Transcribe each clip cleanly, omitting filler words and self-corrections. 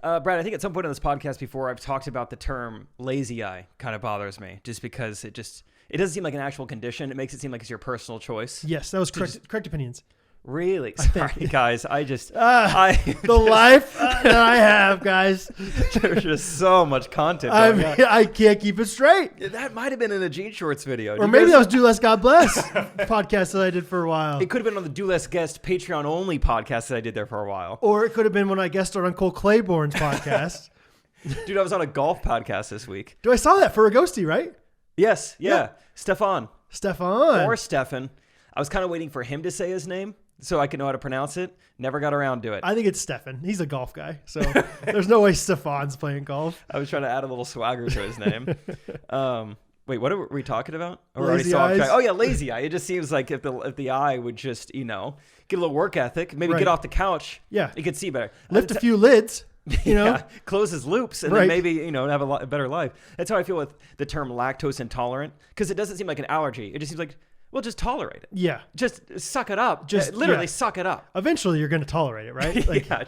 Brad, I think at some point on this podcast before I've talked about the term lazy eye kind of bothers me just because it doesn't seem like an actual condition. It makes it seem like it's your personal choice. Yes, that was correct opinions. Really? Sorry, guys. The life that I have, guys. There's just so much content. I can't keep it straight. That might have been in a Jean Shorts video. Or maybe that was Do Less, God Bless podcast that I did for a while. It could have been on the Do Less Guest Patreon only podcast that I did there for a while. Or it could have been when I guest starred on Cole Claiborne's podcast. Dude, I was on a golf podcast this week. I saw that for a ghosty, right? Yes. Yeah. Stefan. Or Stefan. I was kind of waiting for him to say his name so I could know how to pronounce it. Never got around to it. I think it's Stefan. He's a golf guy. So there's no way Stefan's playing golf. I was trying to add a little swagger to his name. Wait, what are we talking about? Lazy eyes. Oh, yeah, lazy eye. It just seems like if the eye would just, get a little work ethic, maybe get off the couch. Yeah. You could see better. Lift a few lids. Close his loops and then maybe, have a better life. That's how I feel with the term lactose intolerant because it doesn't seem like an allergy. It just seems like, well, just tolerate it. Yeah. Just suck it up. Just literally suck it up. Eventually you're going to tolerate it, right?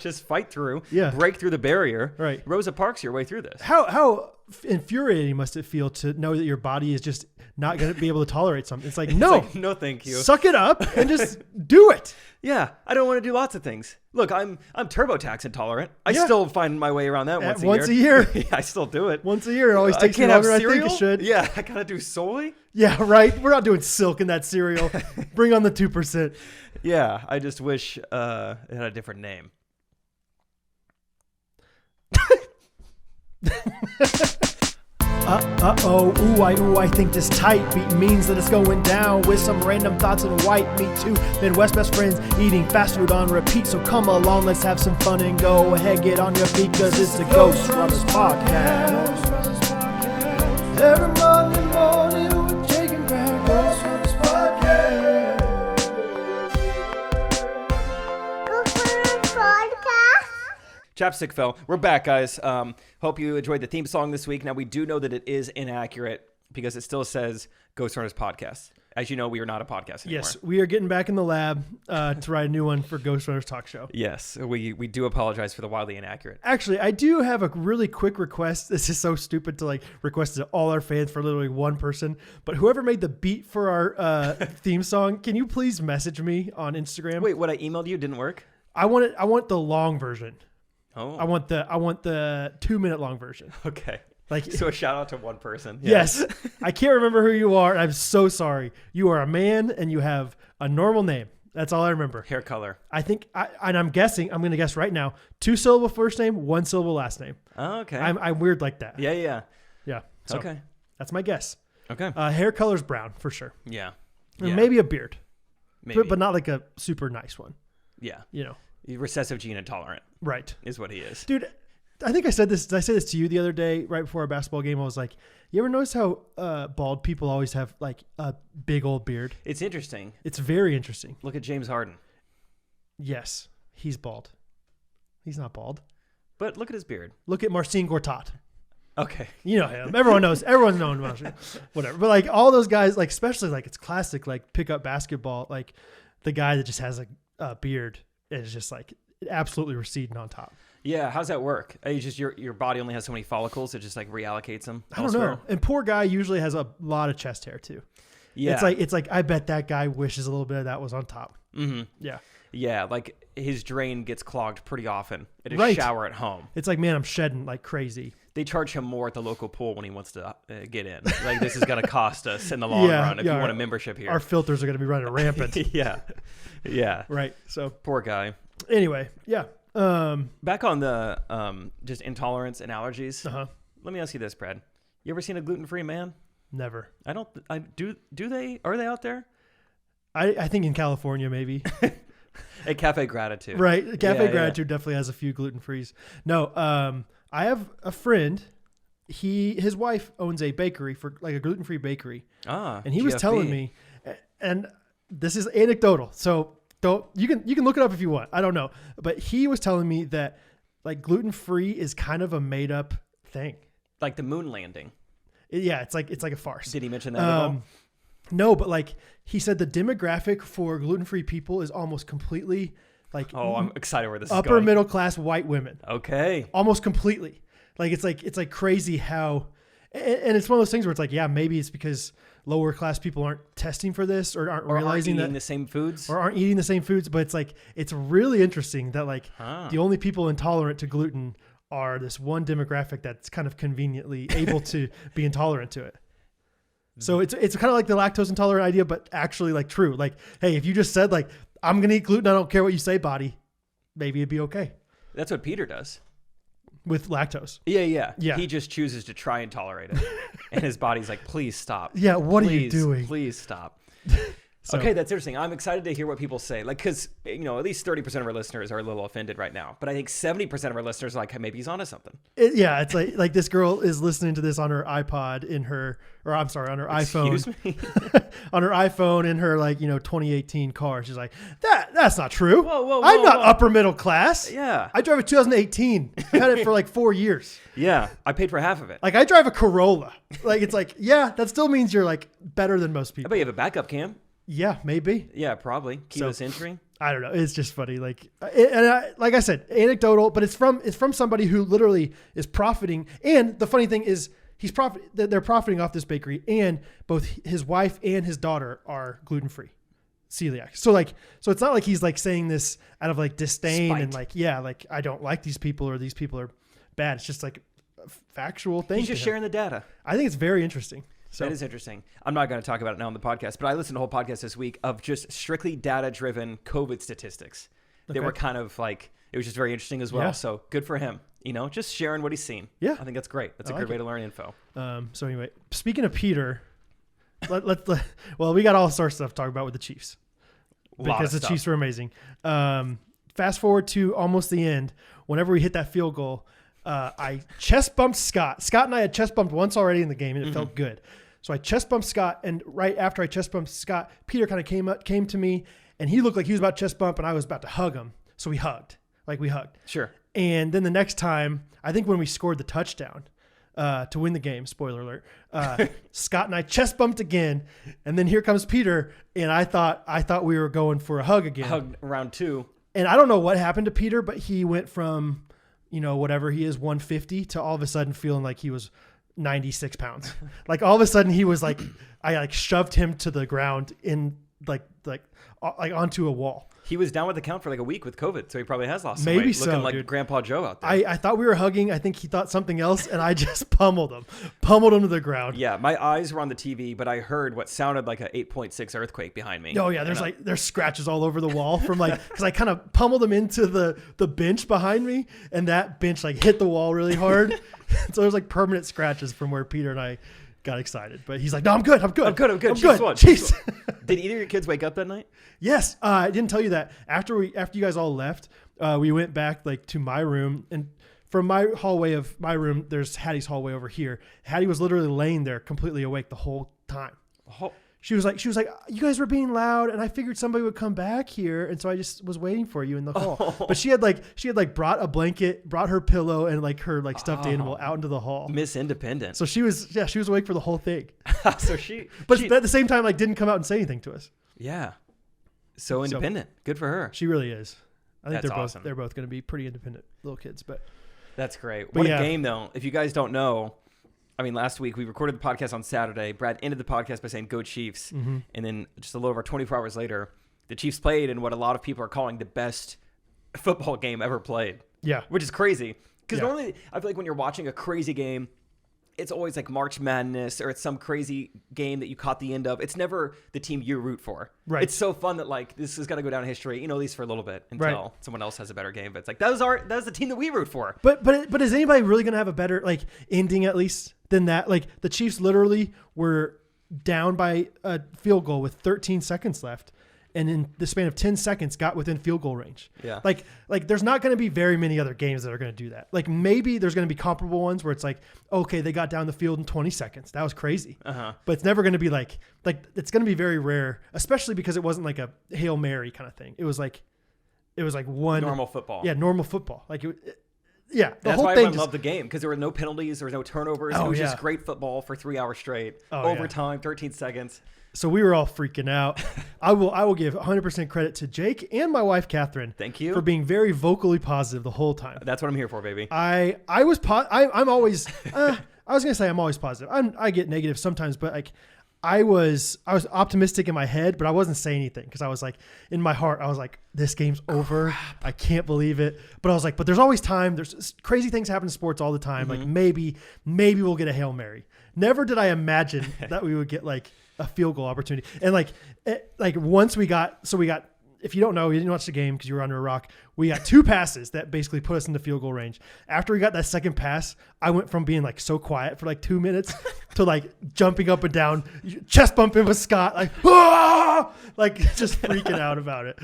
Just fight through. Yeah. Break through the barrier. Right. Rosa Parks your way through this. How infuriating must it feel to know that your body is just not going to be able to tolerate something? It's like, no, thank you. Suck it up and just do it. Yeah, I don't want to do lots of things. Look, I'm TurboTax intolerant. I still find my way around that once a year. Yeah, I still do it. Once a year. It always takes longer than I think it should. Yeah, I gotta do soy. Yeah, right. We're not doing silk in that cereal. Bring on the 2%. Yeah, I just wish it had a different name. I think this tight beat means that it's going down with some random thoughts and white meat too. Midwest best friends eating fast food on repeat. So come along, let's have some fun and go ahead, get on your feet, cause it's the Ghostrunners podcast. Every Monday morning we're taking back Ghostrunners podcast. Chapstick fell. We're back, guys. Hope you enjoyed the theme song this week. Now, we do know that it is inaccurate because it still says Ghostrunners Podcast. As you know, we are not a podcast anymore. Yes, we are getting back in the lab to write a new one for Ghostrunners Talk Show. Yes, we do apologize for the wildly inaccurate. Actually, I do have a really quick request. This is so stupid to request to all our fans for literally one person. But whoever made the beat for our theme song, can you please message me on Instagram? Wait, what I emailed you didn't work? I want the long version. Oh, I want the 2-minute long version. Okay. So a shout out to one person. Yeah. Yes. I can't remember who you are. I'm so sorry. You are a man and you have a normal name. That's all I remember. Hair color. I think, and I'm going to guess right now, 2-syllable first name, 1-syllable last name. Oh, okay. I'm weird like that. Yeah. So okay. That's my guess. Okay. Hair color's brown for sure. Yeah. Maybe a beard. Maybe. But not like a super nice one. Yeah. Recessive gene intolerant. Right. Is what he is. Dude, I think I said this. Did I say this to you the other day right before our basketball game? I was like, you ever notice how bald people always have a big old beard? It's interesting. It's very interesting. Look at James Harden. Yes, he's bald. He's not bald. But look at his beard. Look at Marcin Gortat. Okay. You know him. Everyone knows. Everyone's known Marcin. Whatever. But all those guys, especially it's classic, pickup basketball, the guy that just has a beard is just absolutely receding on top. Yeah, how's that work? Your body only has so many follicles, it just reallocates them. I don't know. And poor guy usually has a lot of chest hair too. Yeah, it's like I bet that guy wishes a little bit of that was on top. Mm-hmm. Yeah, his drain gets clogged pretty often at his shower at home. It's man, I'm shedding like crazy. They charge him more at the local pool when he wants to get in. This is going to cost us in the long run if you want a membership here. Our filters are going to be running rampant. Yeah. Right. So poor guy. Anyway, yeah. Back on the just intolerance and allergies. Let me ask you this, Brad. You ever seen a gluten-free man? Never. Do they? Are they out there? I think in California maybe. At Cafe Gratitude. Right. Cafe Gratitude definitely has a few gluten-frees. No, I have a friend. His wife owns a bakery for a gluten-free bakery. And he GFB. was telling me, and this is anecdotal, so you can look it up if you want. I don't know, but he was telling me that gluten-free is kind of a made-up thing, like the moon landing. It's like a farce. Did he mention that at all? No, but he said the demographic for gluten-free people is almost completely Like, Oh, I'm excited where this is upper going. middle class white women. Okay. Almost completely. Like it's like crazy how, and it's one of those things where it's like, yeah, maybe it's because lower class people aren't testing for this or aren't realizing eating that the same foods or aren't eating the same foods. But it's like, it's really interesting that like the only people intolerant to gluten are this one demographic that's kind of conveniently able to be intolerant to it. So it's kind of like the lactose intolerant idea, but actually like true. Like, hey, if you just said like, I'm going to eat gluten, I don't care what you say, body, maybe it'd be okay. That's what Peter does. With lactose. Yeah. Yeah. He just chooses to try and tolerate it. And his body's like, please stop. Yeah, what are you doing? Please stop. So, okay, that's interesting. I'm excited to hear what people say. Like, because, at least 30% of our listeners are a little offended right now. But I think 70% of our listeners are like, hey, maybe he's onto something. It's like this girl is listening to this on her iPod on her iPhone. Excuse me? On her iPhone in her 2018 car. She's like, that's not true. Whoa, I'm not upper middle class. Yeah. I drive a 2018. I had it for like 4 years. Yeah. I paid for half of it. Like I drive a Corolla. Like it's like, yeah, that still means you're like better than most I people. bet you have a backup cam. Yeah, maybe. Yeah, probably. Keyless entry. I don't know. It's just funny. Like I said, anecdotal, but it's from somebody who literally is profiting. And the funny thing is they're profiting off this bakery, and both his wife and his daughter are gluten-free, celiac. So it's not like he's like saying this out of like disdain Spite. and like I don't like these people or these people are bad. It's just like a factual thing. He's just sharing the data. I think it's very interesting. So That is interesting. I'm not going to talk about it now on the podcast, but I listened to a whole podcast this week of just strictly data-driven COVID statistics. They were kind of like, it was just very interesting as well. Yeah. So good for him. Just sharing what he's seen. Yeah. I think that's great. That's a good way to learn info. So anyway, speaking of Peter, well, we got all sorts of stuff to talk about with the Chiefs because the Chiefs are amazing. Fast forward to almost the end. Whenever we hit that field goal, I chest bumped Scott. Scott and I had chest bumped once already in the game, and it felt good. So I chest bumped Scott, and right after I chest bumped Scott, Peter kind of came to me, and he looked like he was about to chest bump, and I was about to hug him. So we hugged. Sure. And then the next time, I think when we scored the touchdown to win the game, spoiler alert, Scott and I chest bumped again, and then here comes Peter, and I thought we were going for a hug again. Hug round 2. And I don't know what happened to Peter, but he went from, whatever he is, 150 to all of a sudden feeling like he was 96 pounds. Like all of a sudden he was like, I like shoved him to the ground in like onto a wall. He was down with the count for like a week with COVID, so he probably has lost some Maybe weight. so, Looking like dude. Grandpa Joe out there. I thought we were hugging. I think he thought something else, and I just pummeled him to the ground. Yeah, my eyes were on the TV, but I heard what sounded like a 8.6 earthquake behind me. Oh yeah, there's scratches all over the wall from because I kind of pummeled him into the bench behind me, and that bench like hit the wall really hard. So there's like permanent scratches from where Peter and I got excited. But he's like, no, I'm good. Chiefs won. Chiefs. Did either of your kids wake up that night? Yes. I didn't tell you that. After you guys all left, we went back like to my room, and from my hallway of my room, there's Hattie's hallway over here. Hattie was literally laying there completely awake the whole time. She was like, you guys were being loud, and I figured somebody would come back here, and so I just was waiting for you in the hall. But she had brought a blanket, brought her pillow, and like her like stuffed animal out into the hall. Miss Independent. So she was awake for the whole thing. But At the same time, like didn't come out and say anything to us. Yeah. So independent. Good for her. She really is. I think That's awesome. they're both going to be pretty independent little kids. But that's great. What a game, though. If you guys don't know, I mean, last week we recorded the podcast on Saturday. Brad ended the podcast by saying, "Go Chiefs." Mm-hmm. And then just a little over 24 hours later, the Chiefs played in what a lot of people are calling the best football game ever played. Yeah. Which is crazy. Because normally, I feel like when you're watching a crazy game, it's always like March Madness or it's some crazy game that you caught the end of. It's never the team you root for. Right. It's so fun that like this is going to go down in history, at least for a little bit until someone else has a better game. But it's like that was the team that we root for. But is anybody really going to have a better like ending at least than that? Like the Chiefs literally were down by a field goal with 13 seconds left, and in the span of 10 seconds got within field goal range. Yeah. Like there's not going to be very many other games that are going to do that. Like maybe there's going to be comparable ones where it's like, okay, they got down the field in 20 seconds. That was crazy. Uh-huh. But it's never going to be like it's going to be very rare, especially because it wasn't like a Hail Mary kind of thing. It was like one normal football. Yeah, normal football. Like Yeah, that's why everyone loved the game, because there were no penalties, there was no turnovers. It was just great football for 3 hours straight. Overtime, 13 seconds. So we were all freaking out. I will give 100% credit to Jake and my wife Catherine. Thank you for being very vocally positive the whole time. That's what I'm here for, baby. I'm always. I was gonna say I'm always positive. I get negative sometimes, but like I was optimistic in my head, but I wasn't saying anything because I was like, in my heart, I was like, this game's over. Crap. I can't believe it. But I was like, but there's always time. There's crazy things happen in sports all the time. Like maybe we'll get a Hail Mary. Never did I imagine that we would get like a field goal opportunity. And like once we got, if you don't know, you didn't watch the game because you were under a rock. We got 2 passes that basically put us in the field goal range. After we got that second pass, I went from being like so quiet for like 2 minutes to like jumping up and down, chest bumping with Scott, like, ah! Like just freaking out about it.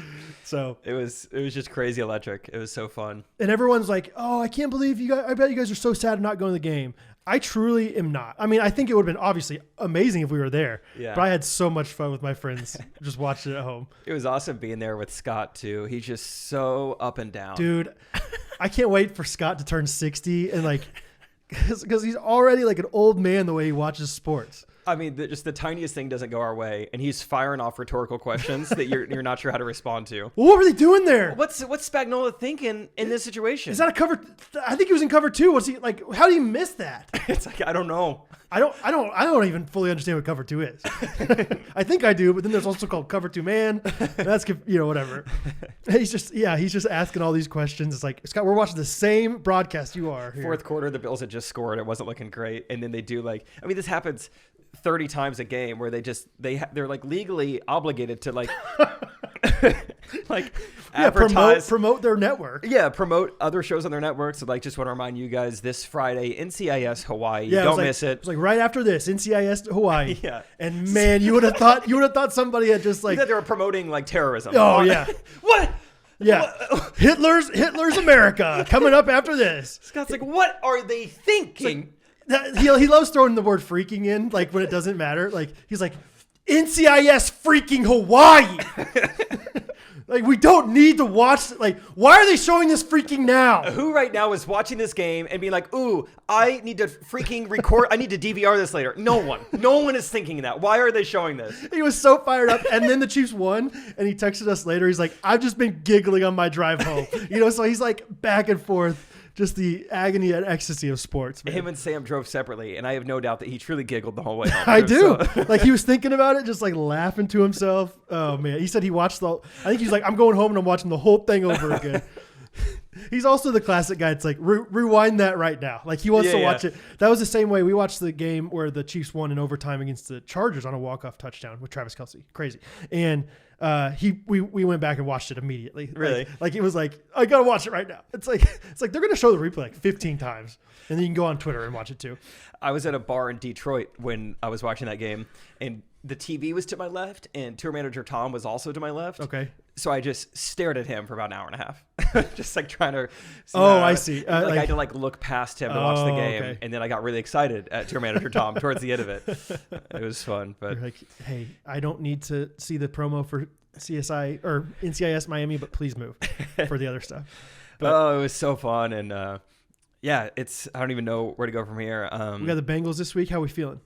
So it was just crazy electric. It was so fun. And everyone's like, oh, I can't believe you guys, I bet you guys are so sad not going to the game. I truly am not. I mean, I think it would have been obviously amazing if we were there. Yeah. But I had so much fun with my friends just watching it at home. It was awesome being there with Scott, too. He's just so up and down. Dude, I can't wait for Scott to turn 60 and like, because he's already like an old man the way he watches sports. I mean, just the tiniest thing doesn't go our way, and he's firing off rhetorical questions that you're not sure how to respond to. Well, what were they doing there? What's Spagnuolo thinking in this situation? Is that a cover? I think he was in cover 2. What's he like? How do you miss that? It's like I don't know. I don't even fully understand what cover 2 is. I think I do, but then there's also called cover 2 man. That's whatever. He's just asking all these questions. It's like, Scott, we're watching the same broadcast you are here. Fourth quarter, the Bills had just scored. It wasn't looking great, and then they do this happens 30 times a game where they're like legally obligated to like advertise, promote their network. Yeah, promote other shows on their network. So like, just want to remind you guys, this Friday, NCIS Hawaii. Don't miss it. It was like right after this, NCIS Hawaii. Yeah. And man, you would have thought somebody had just like that they were promoting like terrorism. Oh yeah. What? Yeah. Hitler's America coming up after this. Scott's like, what are they thinking? He loves throwing the word freaking in, like when it doesn't matter. Like he's like, NCIS freaking Hawaii. Like we don't need to watch. Like why are they showing this freaking now? Who right now is watching this game and being like, ooh, I need to freaking record. I need to DVR this later. No one is thinking that. Why are they showing this? He was so fired up, and then the Chiefs won, and he texted us later. He's like, I've just been giggling on my drive home. So he's like back and forth. Just the agony and ecstasy of sports, man. Him and Sam drove separately, and I have no doubt that he truly giggled the whole way home. I do. So. Like, he was thinking about it, just, like, laughing to himself. Oh, man. He said he watched I think he's like, I'm going home and I'm watching the whole thing over again. He's also the classic guy. It's like, rewind that right now. Like, he wants to watch it. That was the same way we watched the game where the Chiefs won in overtime against the Chargers on a walk-off touchdown with Travis Kelce. Crazy. And we went back and watched it immediately. Really? Like it was like, I gotta watch it right now. It's like they're gonna show the replay like 15 times, and then you can go on Twitter and watch it too. I was at a bar in Detroit when I was watching that game, and the TV was to my left, and tour manager Tom was also to my left. Okay. So I just stared at him for about an hour and a half, just like trying to. I see. I had to like look past him to watch the game, and then I got really excited at tour manager Tom towards the end of it. It was fun, but you're like, hey, I don't need to see the promo for CSI or NCIS Miami, but please move for the other stuff. But, it was so fun, and I don't even know where to go from here. We got the Bengals this week. How are we feeling?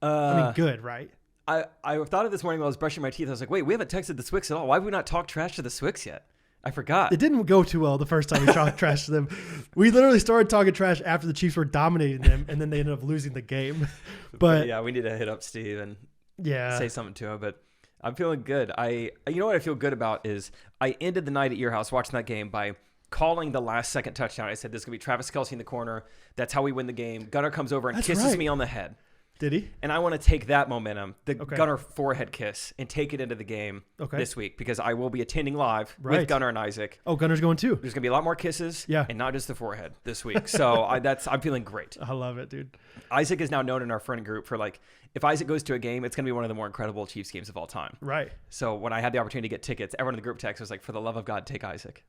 I mean, good, right? I thought of this morning while I was brushing my teeth. I was like, wait, we haven't texted the Swicks at all. Why have we not talked trash to the Swicks yet? I forgot. It didn't go too well the first time we talked trash to them. We literally started talking trash after the Chiefs were dominating them, and then they ended up losing the game. But yeah, we need to hit up Steve and say something to him. But I'm feeling good. You know what I feel good about is I ended the night at your house watching that game by calling the last second touchdown. I said, this is going to be Travis Kelce in the corner. That's how we win the game. Gunnar comes over and kisses me on the head. Did he? And I want to take that momentum, the Gunnar forehead kiss, and take it into the game this week, because I will be attending live with Gunnar and Isaac. Oh, Gunnar's going too. There's going to be a lot more kisses, and not just the forehead this week. So I'm feeling great. I love it, dude. Isaac is now known in our friend group for like, if Isaac goes to a game, it's going to be one of the more incredible Chiefs games of all time. Right. So when I had the opportunity to get tickets, everyone in the group text was like, for the love of God, take Isaac.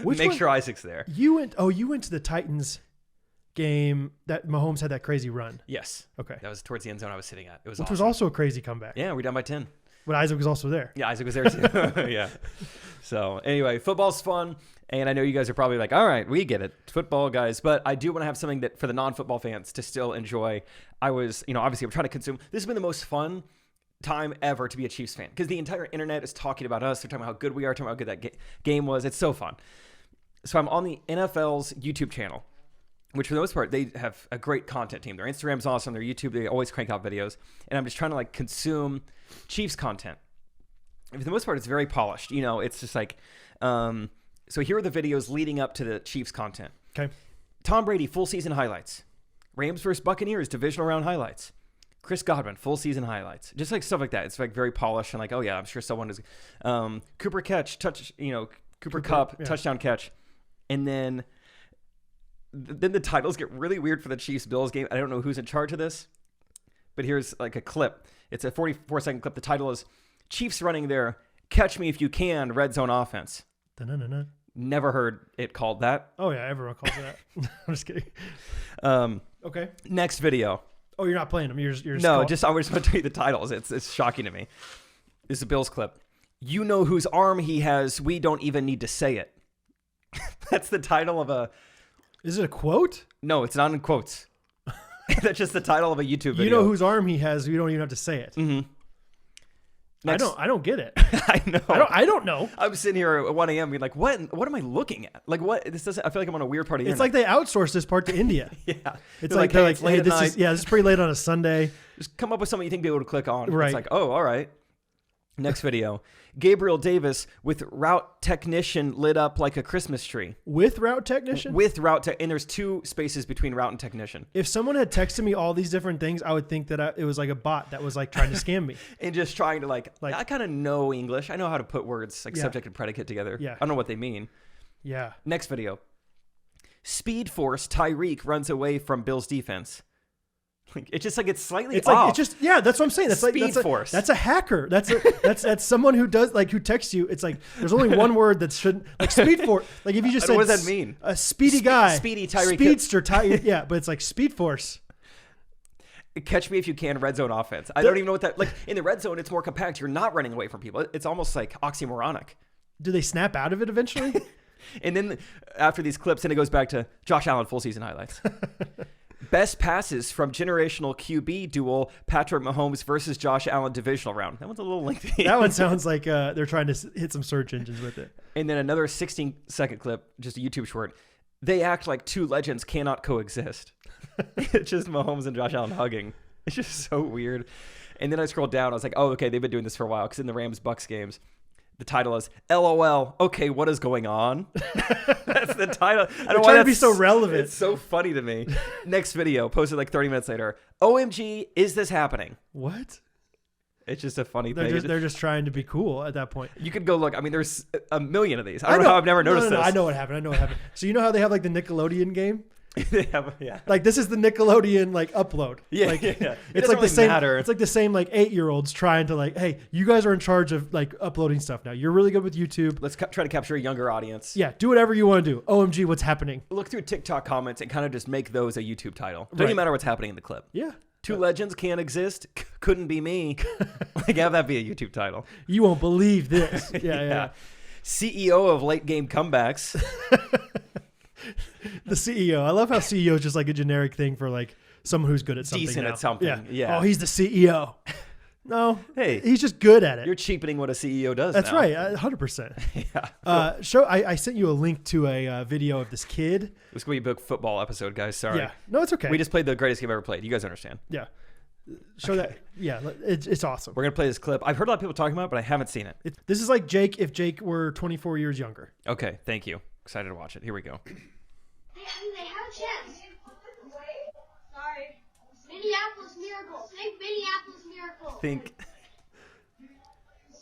Make sure Isaac's there. You went to the Titans game that Mahomes had that crazy run. Yes. Okay. That was towards the end zone I was sitting at. It was Which awesome. was also a crazy comeback. Yeah, we're down by 10. But Isaac was also there. Yeah, Isaac was there too. Yeah. So anyway, football's fun. And I know you guys are probably like, all right, we get it. Football, guys. But I do want to have something that for the non-football fans to still enjoy. I was, obviously I'm trying to consume. This has been the most fun time ever to be a Chiefs fan because the entire internet is talking about us. They're talking about how good we are, talking about how good that game was. It's so fun. So I'm on the NFL's YouTube channel, which for the most part, they have a great content team. Their Instagram's awesome. Their YouTube, they always crank out videos. And I'm just trying to like consume Chiefs content. And for the most part, it's very polished. It's just like, so here are the videos leading up to the Chiefs content. Okay. Tom Brady, full season highlights. Rams versus Buccaneers, divisional round highlights. Chris Godwin, full season highlights. Just like stuff like that. It's like very polished and like, oh yeah, I'm sure someone is. Cooper Kupp, yeah. touchdown catch. And then the titles get really weird for the Chiefs-Bills game. I don't know who's in charge of this, but here's like a clip. It's a 44-second clip. The title is Chiefs running their catch me if you can red zone offense. Da-na-na-na. Never heard it called that. Oh yeah, everyone calls it that. I'm just kidding. Okay. Next video. Oh, you're not playing them. You're just no. I just want to tell you the titles. It's shocking to me. This is a Bills clip. You know whose arm he has. We don't even need to say it. That's the title of a. Is it a quote? No, it's not in quotes. That's just the title of a YouTube video. You know whose arm he has. You don't even have to say it. Mm-hmm. I don't get it. I know. I don't know. I'm sitting here at 1 a.m. being like, what am I looking at? Like, what? This doesn't. I feel like I'm on a weird part of the It's like they outsourced this part to India. Yeah. It's like they're like, hey, this is pretty late on a Sunday. Just come up with something you think people would click on. Right. It's like, oh, all right. Next video. Gabriel Davis with route technician lit up like a Christmas tree. With route technician? With route tech. And there's 2 spaces between route and technician. If someone had texted me all these different things, I would think that it was like a bot that was like trying to scam me. And just trying to like I kind of know English. I know how to put words like subject and predicate together. Yeah. I don't know what they mean. Yeah. Next video. Speed Force Tyreek runs away from Bills defense. It's just like it's slightly off. Like it's just that's what I'm saying. That's Speed Force. That's a hacker. That's someone who does like who texts you. It's like there's only one word that shouldn't like Speed Force. Like if you just said what does that mean? A speedy guy, Speedy Tyreek, speedster Tyreek. Yeah, but it's like Speed Force. Catch me if you can. Red zone offense. I don't even know what that like. In the red zone, it's more compact. You're not running away from people. It's almost like oxymoronic. Do they snap out of it eventually? And then after these clips, then it goes back to Josh Allen full season highlights. Best passes from generational QB duel Patrick Mahomes versus Josh Allen divisional round. That one's a little lengthy. That one sounds like they're trying to hit some search engines with it. And then another 16-second clip, just a YouTube short. They act like 2 legends cannot coexist. It's just Mahomes and Josh Allen hugging. It's just so weird. And then I scrolled down. I was like, oh, okay, they've been doing this for a while. Because in the Rams-Bucks games, the title is LOL. Okay, what is going on? That's the title. I don't trying to be so relevant. It's so funny to me. Next video, posted like 30 minutes later. OMG, is this happening? What? It's just a funny thing. They're just trying to be cool at that point. You could go look. I mean, there's a million of these. I don't know how I've never noticed this. I know what happened. So you know how they have like the Nickelodeon game? They have, yeah. Like this is the Nickelodeon like upload. Yeah, like, yeah. It's like the really same. matter. It's like the same like 8-year-olds trying to like, hey, you guys are in charge of like uploading stuff now. You're really good with YouTube. Let's try to capture a younger audience. Yeah, do whatever you want to do. OMG, what's happening? Look through TikTok comments and kind of just make those a YouTube title. Doesn't even matter what's happening in the clip. Yeah. 2 legends can't exist. Couldn't be me. Like have that be a YouTube title. You won't believe this. Yeah. CEO of late game comebacks. The CEO. I love how CEO is just like a generic thing for like someone who's good at something. Decent now. at something. Yeah. Oh, he's the CEO. No. Hey. He's just good at it. You're cheapening what a CEO does. That's now. right. 100%. Yeah. I sent you a link to a video of this kid. This could be a big football episode, guys. Sorry. Yeah. No, it's okay. We just played the greatest game ever played. You guys understand. Yeah. Show that. Yeah. It's awesome. We're going to play this clip. I've heard a lot of people talking about it, but I haven't seen it. This is like Jake if Jake were 24 years younger. Okay. Thank you. Excited to watch it. Here we go. They have a chance. Sorry. Minneapolis Miracle. Think Minneapolis Miracle. Think.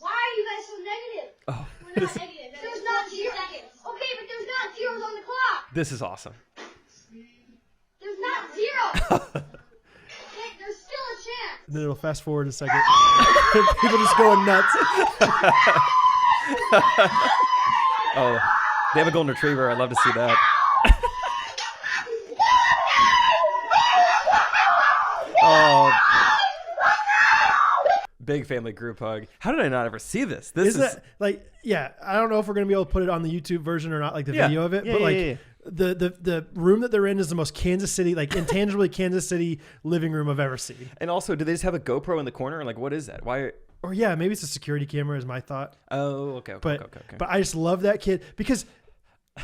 Why are you guys so negative? Oh. We're not negative. There's not 0 seconds. Okay, but there's not zeros on the clock. This is awesome. There's not 0. Okay, there's still a chance. And then it'll fast forward a second. People just going nuts. Oh, they have a golden retriever. I'd love to see that. Oh, Big family group hug. How did I not ever see this? This is that, like, yeah, I don't know if we're going to be able to put it on the YouTube version or not, like the video of it, but like the room that they're in is the most Kansas City, like intangibly Kansas City living room I've ever seen. And also, do they just have a GoPro in the corner? Like, what is that? Why? Or yeah, maybe it's a security camera is my thought. Oh, okay. But I just love that kid because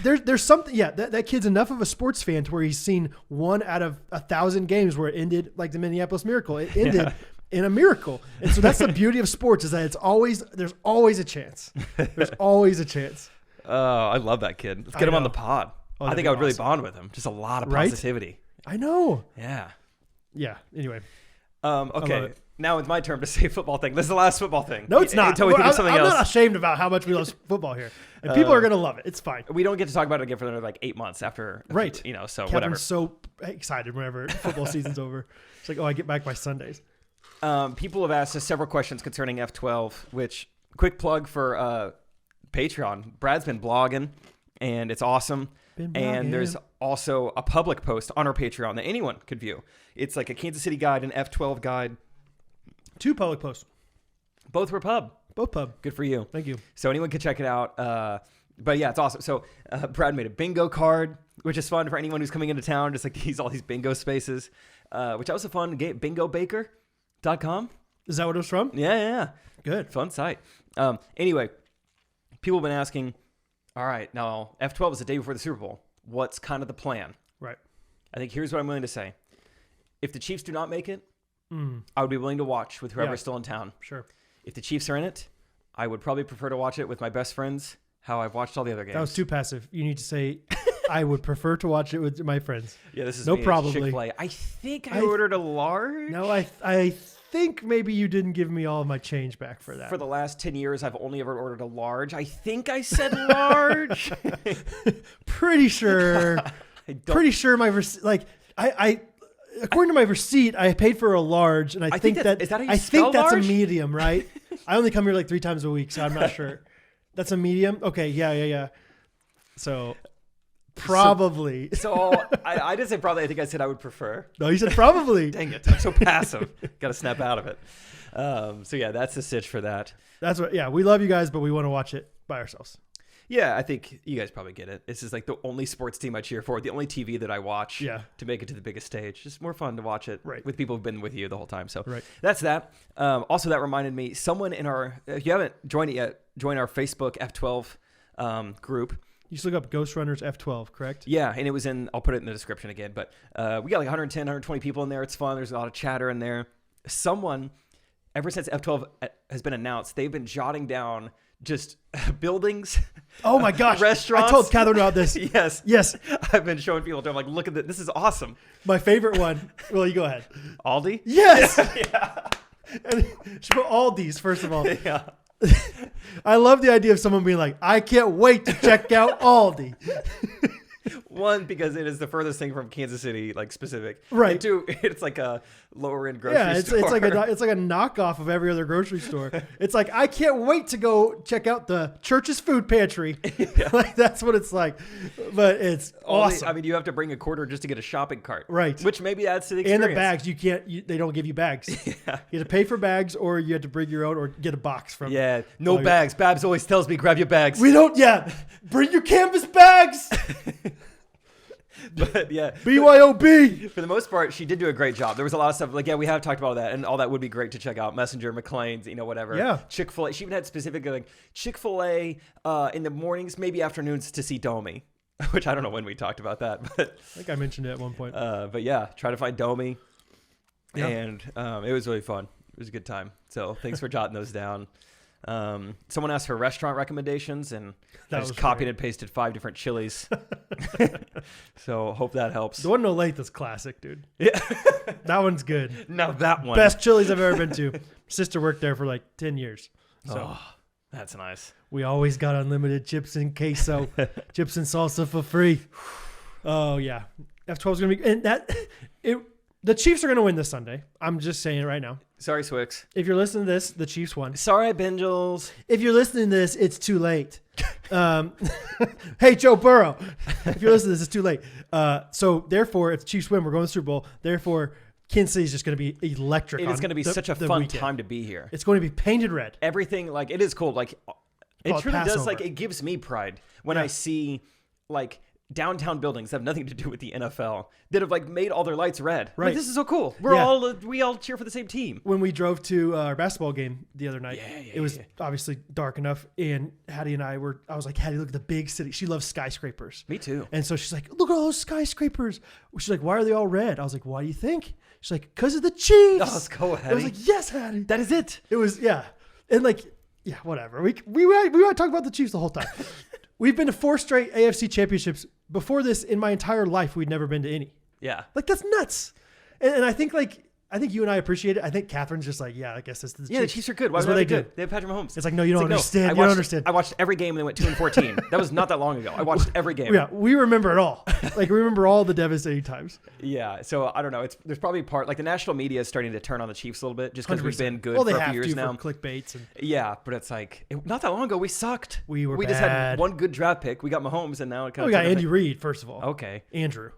there's something, that kid's enough of a sports fan to where he's seen 1 out of 1,000 games where it ended like the Minneapolis Miracle. It ended in a miracle. And so that's the beauty of sports is that there's always a chance. There's always a chance. Oh, I love that kid. Let's get him on the pod. Oh, I think I would really bond with him. Just a lot of positivity. I know. Yeah. Yeah. Anyway. Okay. Now it's my turn to say football thing. This is the last football thing. No, it's not. Until we think of something I'm else. not ashamed about how much we love football here. And people are going to love it. It's fine. We don't get to talk about it again for another like 8 months after. Right. So Kevin's whatever. so excited whenever football season's over. It's like, I get back my Sundays. People have asked us several questions concerning F12, which quick plug for Patreon. Brad's been blogging, and it's awesome. And there's also a public post on our Patreon that anyone could view. It's like a Kansas City guide, an F12 guide. 2 public posts. Both were pub. Both pub. Good for you. Thank you. So anyone can check it out. But yeah, it's awesome. So Brad made a bingo card, which is fun for anyone who's coming into town. Just like all these bingo spaces, which also fun. Bingobaker.com. Is that what it was from? Yeah. Good. Fun site. Anyway, people have been asking, all right, now F12 is the day before the Super Bowl. What's kind of the plan? Right. I think here's what I'm willing to say. If the Chiefs do not make it, I would be willing to watch with whoever's still in town. Sure. If the Chiefs are in it, I would probably prefer to watch it with my best friends, how I've watched all the other games. That was too passive. You need to say, I would prefer to watch it with my friends. Yeah, this is no me, probably. Chick-fil-A. I think I ordered a large. No, I think maybe you didn't give me all of my change back for that. For the last 10 years, I've only ever ordered a large. I think I said large. Pretty sure. Pretty sure my according to my receipt, I paid for a large, and I think is that how you I spell think that's large? a medium, right? I only come here like 3 times a week, so I'm not sure. That's a medium? Okay, yeah. So probably. So I didn't say probably. I think I said I would prefer. No, you said probably. Dang it! I'm so passive. Got to snap out of it. So yeah, that's the stitch for that. That's what. Yeah, we love you guys, but we want to watch it by ourselves. Yeah, I think you guys probably get it. This is like the only sports team I cheer for, the only TV that I watch to make it to the biggest stage. Just more fun to watch it with people who've been with you the whole time. So that's that. Also, that reminded me, someone in our, if you haven't joined it yet, join our Facebook F12 group. You just look up Ghostrunners F12, correct? Yeah, and it was in, I'll put it in the description again, but we got like 110, 120 people in there. It's fun. There's a lot of chatter in there. Someone, ever since F12 has been announced, they've been jotting down just buildings. Oh my gosh. Restaurants. I told Catherine about this. Yes. I've been showing people, I'm like, look at this. This is awesome. My favorite one. Well, you go ahead. Aldi? Yes. Yeah. And she put Aldi's, first of all. Yeah. I love the idea of someone being like, I can't wait to check out Aldi. One, because it is the furthest thing from Kansas City, like specific. Right. And 2, it's like a lower end grocery store. It's like a knockoff of every other grocery store. It's like, I can't wait to go check out the church's food pantry. Like that's what it's like. But it's awesome. I mean, you have to bring a quarter just to get a shopping cart. Right. Which maybe adds to the experience. And the bags, they don't give you bags. You have to pay for bags, or you have to bring your own, or get a box from. Yeah. No bags. Babs always tells me, grab your bags. We don't. Yeah. Bring your canvas bags. But yeah, BYOB. For the most part, she did do a great job. There was a lot of stuff like, we have talked about that, and all that would be great to check out. Messenger, McLean's, whatever. Yeah. Chick-fil-A. She even had specific like Chick-fil-A in the mornings, maybe afternoons to see Domi, which I don't know when we talked about that, but I think I mentioned it at one point. But yeah, try to find Domi, Yeah. and it was really fun. It was a good time. So thanks for jotting those down. Someone asked for restaurant recommendations, and I just copied and pasted 5 different Chili's. So hope that helps. The one in Olathe is classic, dude. Yeah. That one's good. Now that one. Best Chili's I've ever been to. Sister worked there for like 10 years. So that's nice. We always got unlimited chips and queso, chips and salsa for free. Oh yeah. F12 is going to be, and the Chiefs are going to win this Sunday. I'm just saying it right now. Sorry, Swix. If you're listening to this, the Chiefs won. Sorry, Bengals. If you're listening to this, it's too late. Hey, Joe Burrow. If you're listening to this, it's too late. So therefore, if the Chiefs win, we're going to the Super Bowl. Therefore, Kansas City is just going to be electric. It is going to be such a fun time to be here. It's going to be painted red. Everything, like, it is cool. Like, it truly does, like, it gives me pride when I see, like, downtown buildings that have nothing to do with the NFL that have, like, made all their lights red. Right. Like, this is so cool. We all cheer for the same team. When we drove to our basketball game the other night, it was obviously dark enough, and Hattie and I was like, Hattie, look at the big city. She loves skyscrapers. Me too. And so she's like, look at all those skyscrapers. She's like, why are they all red? I was like, why do you think? She's like, because of the Chiefs. Oh, let's go, Hattie. I was like, yes, Hattie. That is it. It was, yeah. And like, yeah, whatever. We want to talk about the Chiefs the whole time. We've been to 4 straight AFC championships. Before this, in my entire life, we'd never been to any. Yeah. Like, that's nuts. And I think you and I appreciate it. I think Catherine's just like, yeah, I guess that's the Chiefs. Yeah, the Chiefs are good. Why that's would what they do. good? They have Patrick Mahomes. It's like, no, you don't understand. No, you don't understand. I watched every game and they went 2-14. That was not that long ago. I watched every game. Yeah, we remember it all. Like, we remember all the devastating times. Yeah, so I don't know. There's probably like the national media is starting to turn on the Chiefs a little bit just because we've been good for a few years now. For clickbaits. Yeah, but it's like, not that long ago, we sucked. We just had one good draft pick. We got Mahomes, and now it kind of. We got Andy Reid, first of all. Okay. Andrew.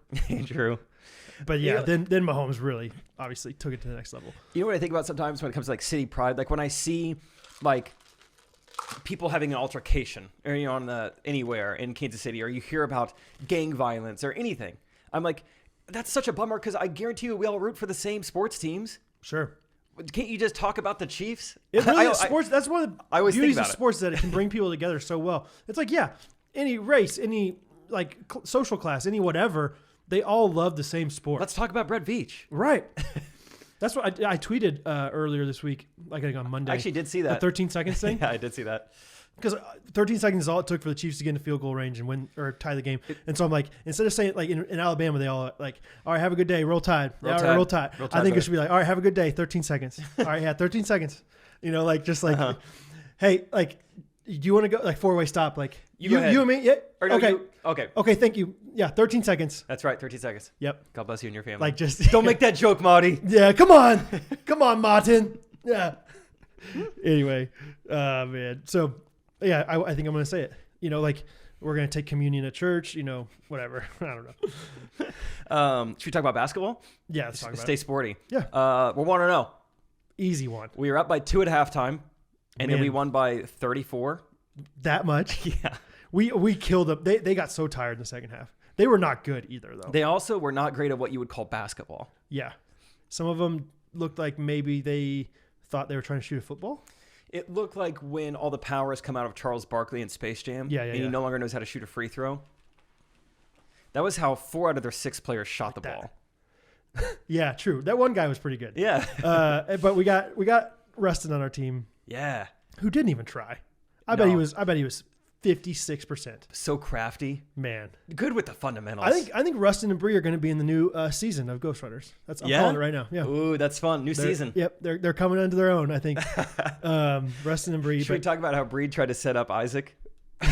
But yeah, then Mahomes really obviously took it to the next level. You know what I think about sometimes when it comes to like city pride? Like when I see like people having an altercation or on anywhere in Kansas City, or you hear about gang violence or anything, I'm like, that's such a bummer because I guarantee you we all root for the same sports teams. Sure. Can't you just talk about the Chiefs? It really is sports. That's one of the beauties of sports, that it can bring people together so well. It's like, yeah, any race, any like social class, any whatever. They all love the same sport. Let's talk about Brett Veach. Right. That's what I tweeted earlier this week, like I think on Monday. I actually did see that. The 13 seconds thing? Yeah, I did see that. Because 13 seconds is all it took for the Chiefs to get into field goal range and win or tie the game. And so I'm like, instead of saying, like in Alabama, they all like, all right, have a good day, roll tide. Roll tide. I think it should be like, all right, have a good day, 13 seconds. All right, yeah, 13 seconds. Like, just like, hey, like, do you want to go, like, 4-way stop? Like, you and me? Yeah. Or no, okay. Okay, thank you. Yeah, 13 seconds. That's right, 13 seconds. Yep. God bless you and your family. Like, just don't make that joke, Marty. Yeah, come on. Come on, Martin. Yeah. Anyway, man. So, yeah, I think I'm going to say it. Like, we're going to take communion at church, whatever. I don't know. Should we talk about basketball? Yeah, let's talk about it. Stay sporty. Yeah. We're 1-0. Easy one. We were up by 2 at halftime, and then we won by 34. That much? Yeah. We killed them. They got so tired in the second half. They were not good either, though. They also were not great at what you would call basketball. Yeah. Some of them looked like maybe they thought they were trying to shoot a football. It looked like when all the power has come out of Charles Barkley in Space Jam. Yeah. He no longer knows how to shoot a free throw. That was how 4 out of their 6 players shot the ball. Yeah, true. That one guy was pretty good. Yeah. But we got Rustin on our team. Yeah. Who didn't even try. I bet he was 56%. So crafty. Man. Good with the fundamentals. I think Rustin and Bree are going to be in the new season of Ghostrunners. I'm calling it right now. Yeah. Ooh, that's fun. New season. Yep. They're coming into their own, I think. Rustin and Bree. Should we talk about how Bree tried to set up Isaac?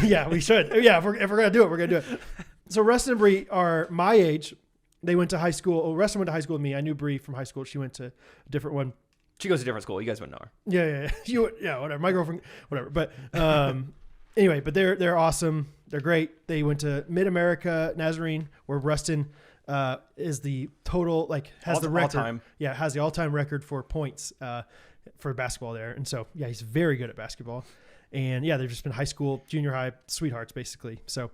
Yeah, we should. Yeah, if we're going to do it, we're going to do it. So Rustin and Bree are my age. They went to high school. Oh, Rustin went to high school with me. I knew Bree from high school. She went to a different one. She goes to a different school. You guys wouldn't know Yeah. her. Yeah, whatever. My girlfriend, whatever. But anyway, but they're awesome. They're great. They went to Mid-America Nazarene, where Rustin is the total, like, has the record. All-time. Yeah, has the all-time record for points for basketball there. And so, yeah, he's very good at basketball. And, yeah, they've just been high school, junior high sweethearts, basically. So,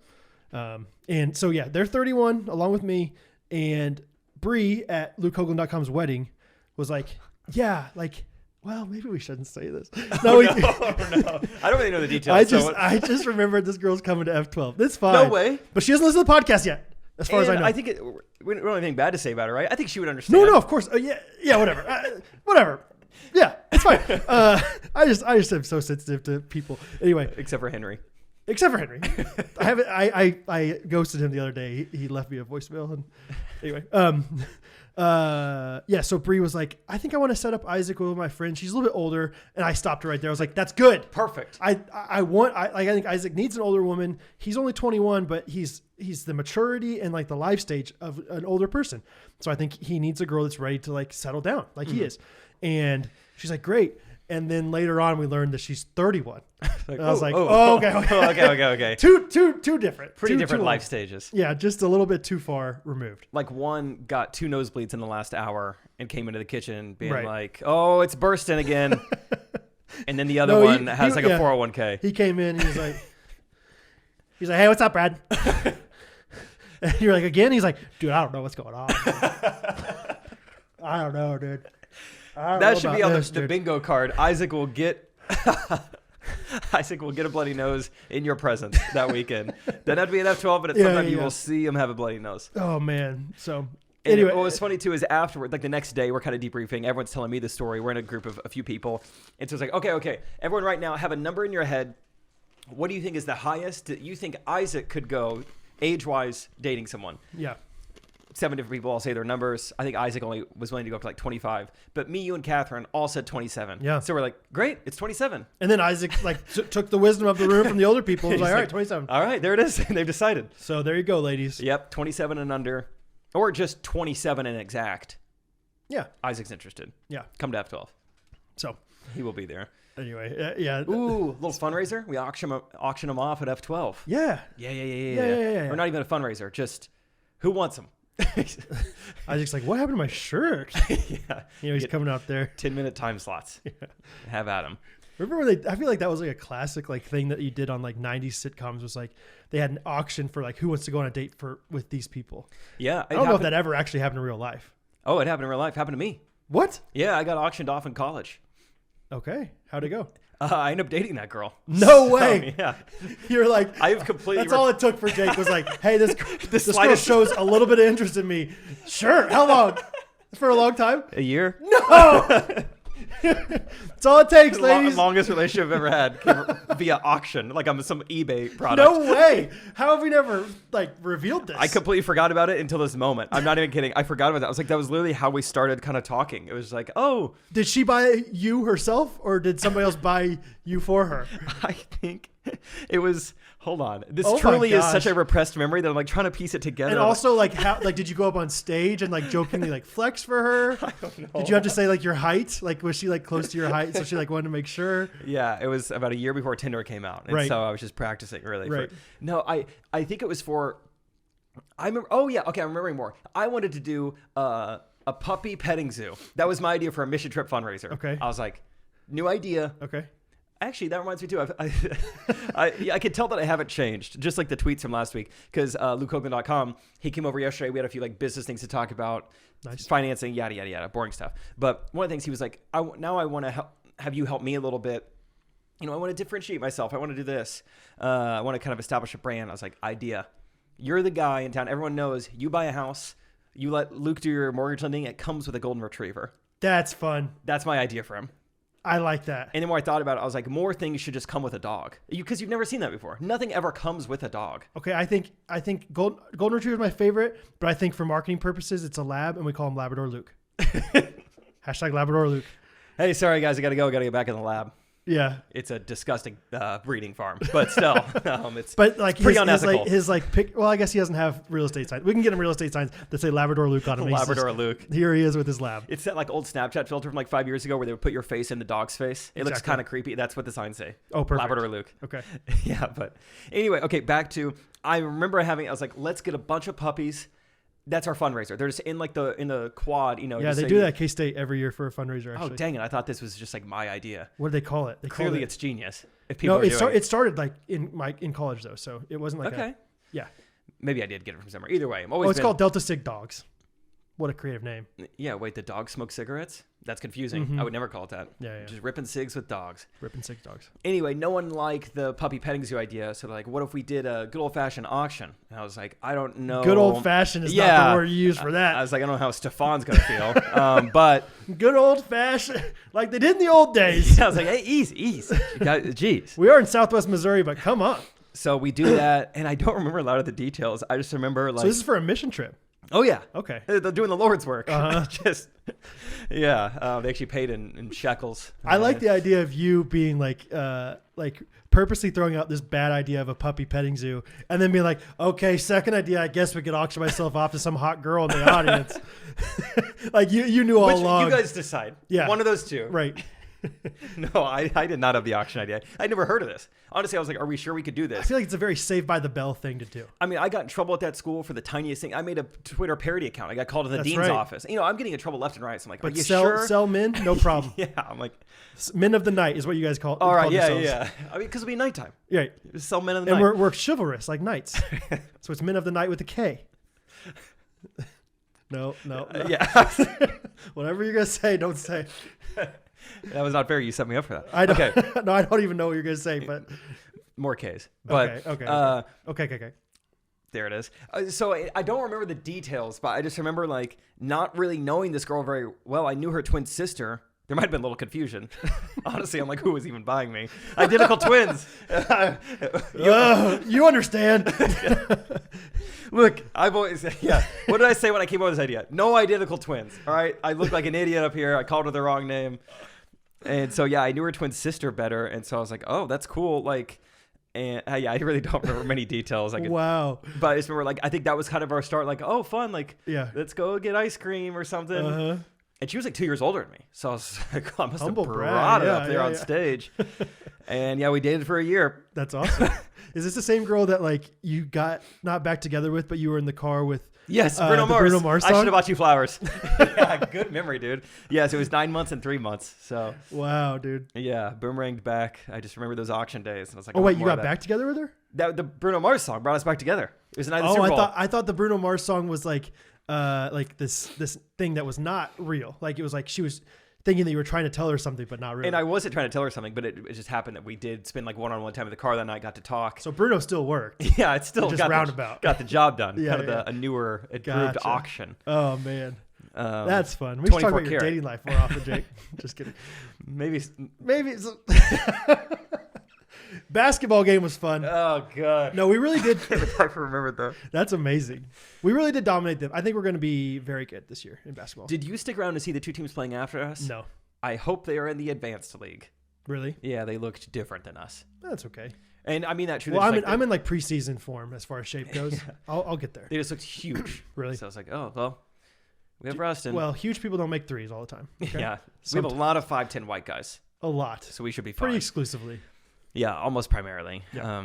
yeah, they're 31 along with me. And Bree at LukeHoagland.com's wedding was like, yeah, like, well, maybe we shouldn't say this. No. I don't really know the details. I just remembered this girl's coming to F12. That's fine. No way. But she doesn't listen to the podcast yet, as far as I know. I think we don't have anything bad to say about her, right? I think she would understand. No, of course. Yeah, whatever. Whatever. Yeah, it's fine. I just am so sensitive to people. Anyway. Except for Henry. I ghosted him the other day. He left me a voicemail. And anyway. So Bree was like, I think I want to set up Isaac with my friend. She's a little bit older. And I stopped her right there. I was like, that's good. Perfect. I think Isaac needs an older woman. He's only 21, but he's the maturity and like the life stage of an older person. So I think he needs a girl that's ready to like settle down like he is. And she's like, great. And then later on, we learned that she's 31. Like, I was like, okay. Two different. Pretty different two life old. stages. Yeah, just a little bit too far removed. Like one got 2 nosebleeds in the last hour and came into the kitchen being Right. like, oh, it's bursting again. And then the other one has like a 401k. He came in and he's like, hey, what's up, Brad? And you're like, again? He's like, dude, I don't know what's going on. I don't know, dude. That should be on the bingo card. Isaac will get a bloody nose in your presence that weekend. Then that'd be an F12, but sometimes you will see him have a bloody nose. Oh, man. So and anyway. what was funny, too, is afterward, like the next day, we're kind of debriefing. Everyone's telling me the story. We're in a group of a few people. And so it's like, okay. Everyone right now have a number in your head. What do you think is the highest that you think Isaac could go age-wise dating someone? Yeah. 7 different people all say their numbers. I think Isaac only was willing to go up to like 25. But me, you, and Catherine all said 27. Yeah. So we're like, great, it's 27. And then Isaac took the wisdom of the room from the older people. And was like, all right, 27. All right, there it is. They've decided. So there you go, ladies. Yep, 27 and under. Or just 27 and exact. Yeah. Isaac's interested. Yeah. Come to F12. So he will be there. Anyway, yeah. Ooh, little fundraiser. We auction them off at F12. Yeah. Yeah. Or not even a fundraiser. Just who wants them? Isaac's like, what happened to my shirt? Yeah. He's coming out there. 10-minute time slots. Yeah. Have at him. Remember when I feel like that was like a classic like thing that you did on like 90s sitcoms was like they had an auction for like who wants to go on a date with these people. Yeah. I don't know if that ever actually happened in real life. Oh, it happened in real life. Happened to me. What? Yeah, I got auctioned off in college. Okay. How'd it go? I ended up dating that girl. No way. Yeah. You're like, I've completely. That's all it took for Jake was like, hey, this girl shows a little bit of interest in me. Sure. How long? For a long time? A year? No. That's all it takes, ladies. Longest relationship I've ever had came via auction, like I'm some eBay product. No way. How have we never like revealed this? I completely forgot about it until this moment. I'm not even kidding. I forgot about that. I was like, that was literally how we started kind of talking. It was like, oh. Did she buy you herself or did somebody else buy you for her? I think it was. Hold on. This truly is such a repressed memory that I'm like trying to piece it together. And also like how did you go up on stage and like jokingly like flex for her? I don't know. Did you have to say like your height? Like was she like close to your height? So she like wanted to make sure? Yeah, it was about a year before Tinder came out. And so I was just practicing really. Right. I think it was for, I remember, oh yeah, okay, I'm remembering more. I wanted to do a puppy petting zoo. That was my idea for a mission trip fundraiser. Okay. I was like, new idea. Okay. Actually, that reminds me too. I could tell that I haven't changed, just like the tweets from last week. Because LukeHoagland.com, he came over yesterday. We had a few like business things to talk about, financing, yada yada yada, boring stuff. But one of the things he was like, now I want to have you help me a little bit. I want to differentiate myself. I want to do this. I want to kind of establish a brand. I was like, idea. You're the guy in town. Everyone knows you buy a house. You let Luke do your mortgage lending. It comes with a golden retriever. That's fun. That's my idea for him. I like that. And the more I thought about it, I was like, more things should just come with a dog. Because you've never seen that before. Nothing ever comes with a dog. Okay, I think golden retriever is my favorite, but I think for marketing purposes, it's a lab, and we call him Labrador Luke. Hashtag Labrador Luke. Hey, sorry guys, I gotta go. I gotta get back in the lab. Yeah, it's a disgusting breeding farm, but still, it's pretty pretty unethical. Well, I guess he doesn't have real estate signs. We can get him real estate signs that say Labrador Luke on him. Labrador Luke. Here he is with his lab. It's that like old Snapchat filter from like 5 years ago where they would put your face in the dog's face. It looks kind of creepy. That's what the signs say. Oh, perfect. Labrador Luke. Okay. Yeah, but anyway, okay. Back to I remember I was like, let's get a bunch of puppies. That's our fundraiser. They're just in the quad, Yeah, they do that at K-State every year for a fundraiser. Actually. Oh dang it! I thought this was just like my idea. What do they call it? Clearly, it's genius. If people it started like in college though, so it wasn't like okay. Yeah, maybe I did get it from somewhere. Either way, it's called Delta Sig Dogs. What a creative name. Yeah, wait, the dogs smoke cigarettes? That's confusing. Mm-hmm. I would never call it that. Yeah. Just ripping cigs with dogs. Ripping cigs dogs. Anyway, no one liked the puppy petting zoo idea. So like, what if we did a good old-fashioned auction? And I was like, I don't know. Good old-fashioned is not the word you use for that. I was like, I don't know how Stefan's going to feel. But good old-fashioned, like they did in the old days. Yeah, I was like, hey, ease. You guys, jeez. We are in Southwest Missouri, but come on. So we do that, and I don't remember a lot of the details. I just remember like. So this is for a mission trip. Oh yeah. Okay. They're doing the Lord's work. Uh-huh. They actually paid in shekels. I like the idea of you being like purposely throwing out this bad idea of a puppy petting zoo, and then being like, okay, second idea, I guess we could auction myself off to some hot girl in the audience. Like you knew all along. You guys decide. Yeah. One of those two. Right. No, I did not have the auction idea. I'd never heard of this. Honestly, I was like, are we sure we could do I this? feel like it's a very Saved by the Bell thing to do. I mean, I got in trouble at that school for the tiniest thing. I made a Twitter parody account. I got called to the That's dean's right. office. You know, I'm getting in trouble left and right. So I'm like, But are you sell, sure? sell men, no problem. Yeah, I'm like, Men of the night is what you guys call. all right, call yeah, yourselves. yeah. I mean, because it'll be nighttime. Yeah. Just sell men of the And night. we're chivalrous like knights. So it's Men of the Night with a K. No. Yeah. Whatever you're gonna say, don't say. That was not fair. You set me up for that. I don't, Okay. No, I don't even know what you're gonna say, but More Ks. But, okay. there it is. So I don't remember the details, but I just remember like not really knowing this girl very well. I knew her twin sister. There might have been a little confusion. Honestly, I'm like, who was even buying me? Identical twins. You understand? Look, I've always, yeah. What did I say when I came up with this idea? No identical twins. All right. I look like an idiot up here. I called her the wrong name. And so, yeah, I knew her twin sister better. And so I was like, oh, that's cool. Like, and yeah, I really don't remember many details. Wow. But I just remember, like, I think that was kind of our start. Like, oh, fun. Like, Yeah. let's go get ice cream or something. Uh-huh. And she was like 2 years older than me. So I was like, I must Humble have brag. brought it Yeah, up there yeah, on yeah. stage. And yeah, we dated for a year. That's awesome. Is this the same girl that like you got not back together with, but you were in the car with? Yes, Bruno the Mars. Bruno Mars I song? should have bought you flowers. Yeah, good memory, dude. Yes, it was 9 months and 3 months. So Wow, dude. yeah, boomeranged back. I just remember those auction days, and I was like, Oh I wait, want you more of got that. back together with her? That the Bruno Mars song brought us back together. It was the night of the Oh, Super Bowl. I thought the Bruno Mars song was like this thing that was not real. Like it was like she was thinking that you were trying to tell her something, but not really. And I wasn't trying to tell her something, but it just happened that we did spend like one-on-one time in the car that night, got to talk. So Bruno still worked. Yeah, it still Just got roundabout. got the job done. Yeah, Kind of a newer, improved Gotcha. auction. Oh man, Um, that's fun. We should talk 24 about your karat. dating life more often, Jake. Just kidding. Maybe. Maybe it's basketball game was fun. Oh god. No, we really did. I remember that. That's amazing. We really did dominate them. I think we're going to be very good this year in basketball. Did you stick around to see the two teams playing after us? No, I hope they are in the advanced league. really. Yeah, they looked different than us. That's okay. And I mean that truly. Well, I'm in like preseason form as far as shape goes. Yeah. I'll get there. They just looked huge. Really? So I was like, oh well, we have Rustin. Well, huge people don't make threes all the time. Okay? yeah, we have a lot of 5'10" white guys, A lot. so we should be Pretty fine. exclusively. Yeah, almost primarily. Yeah.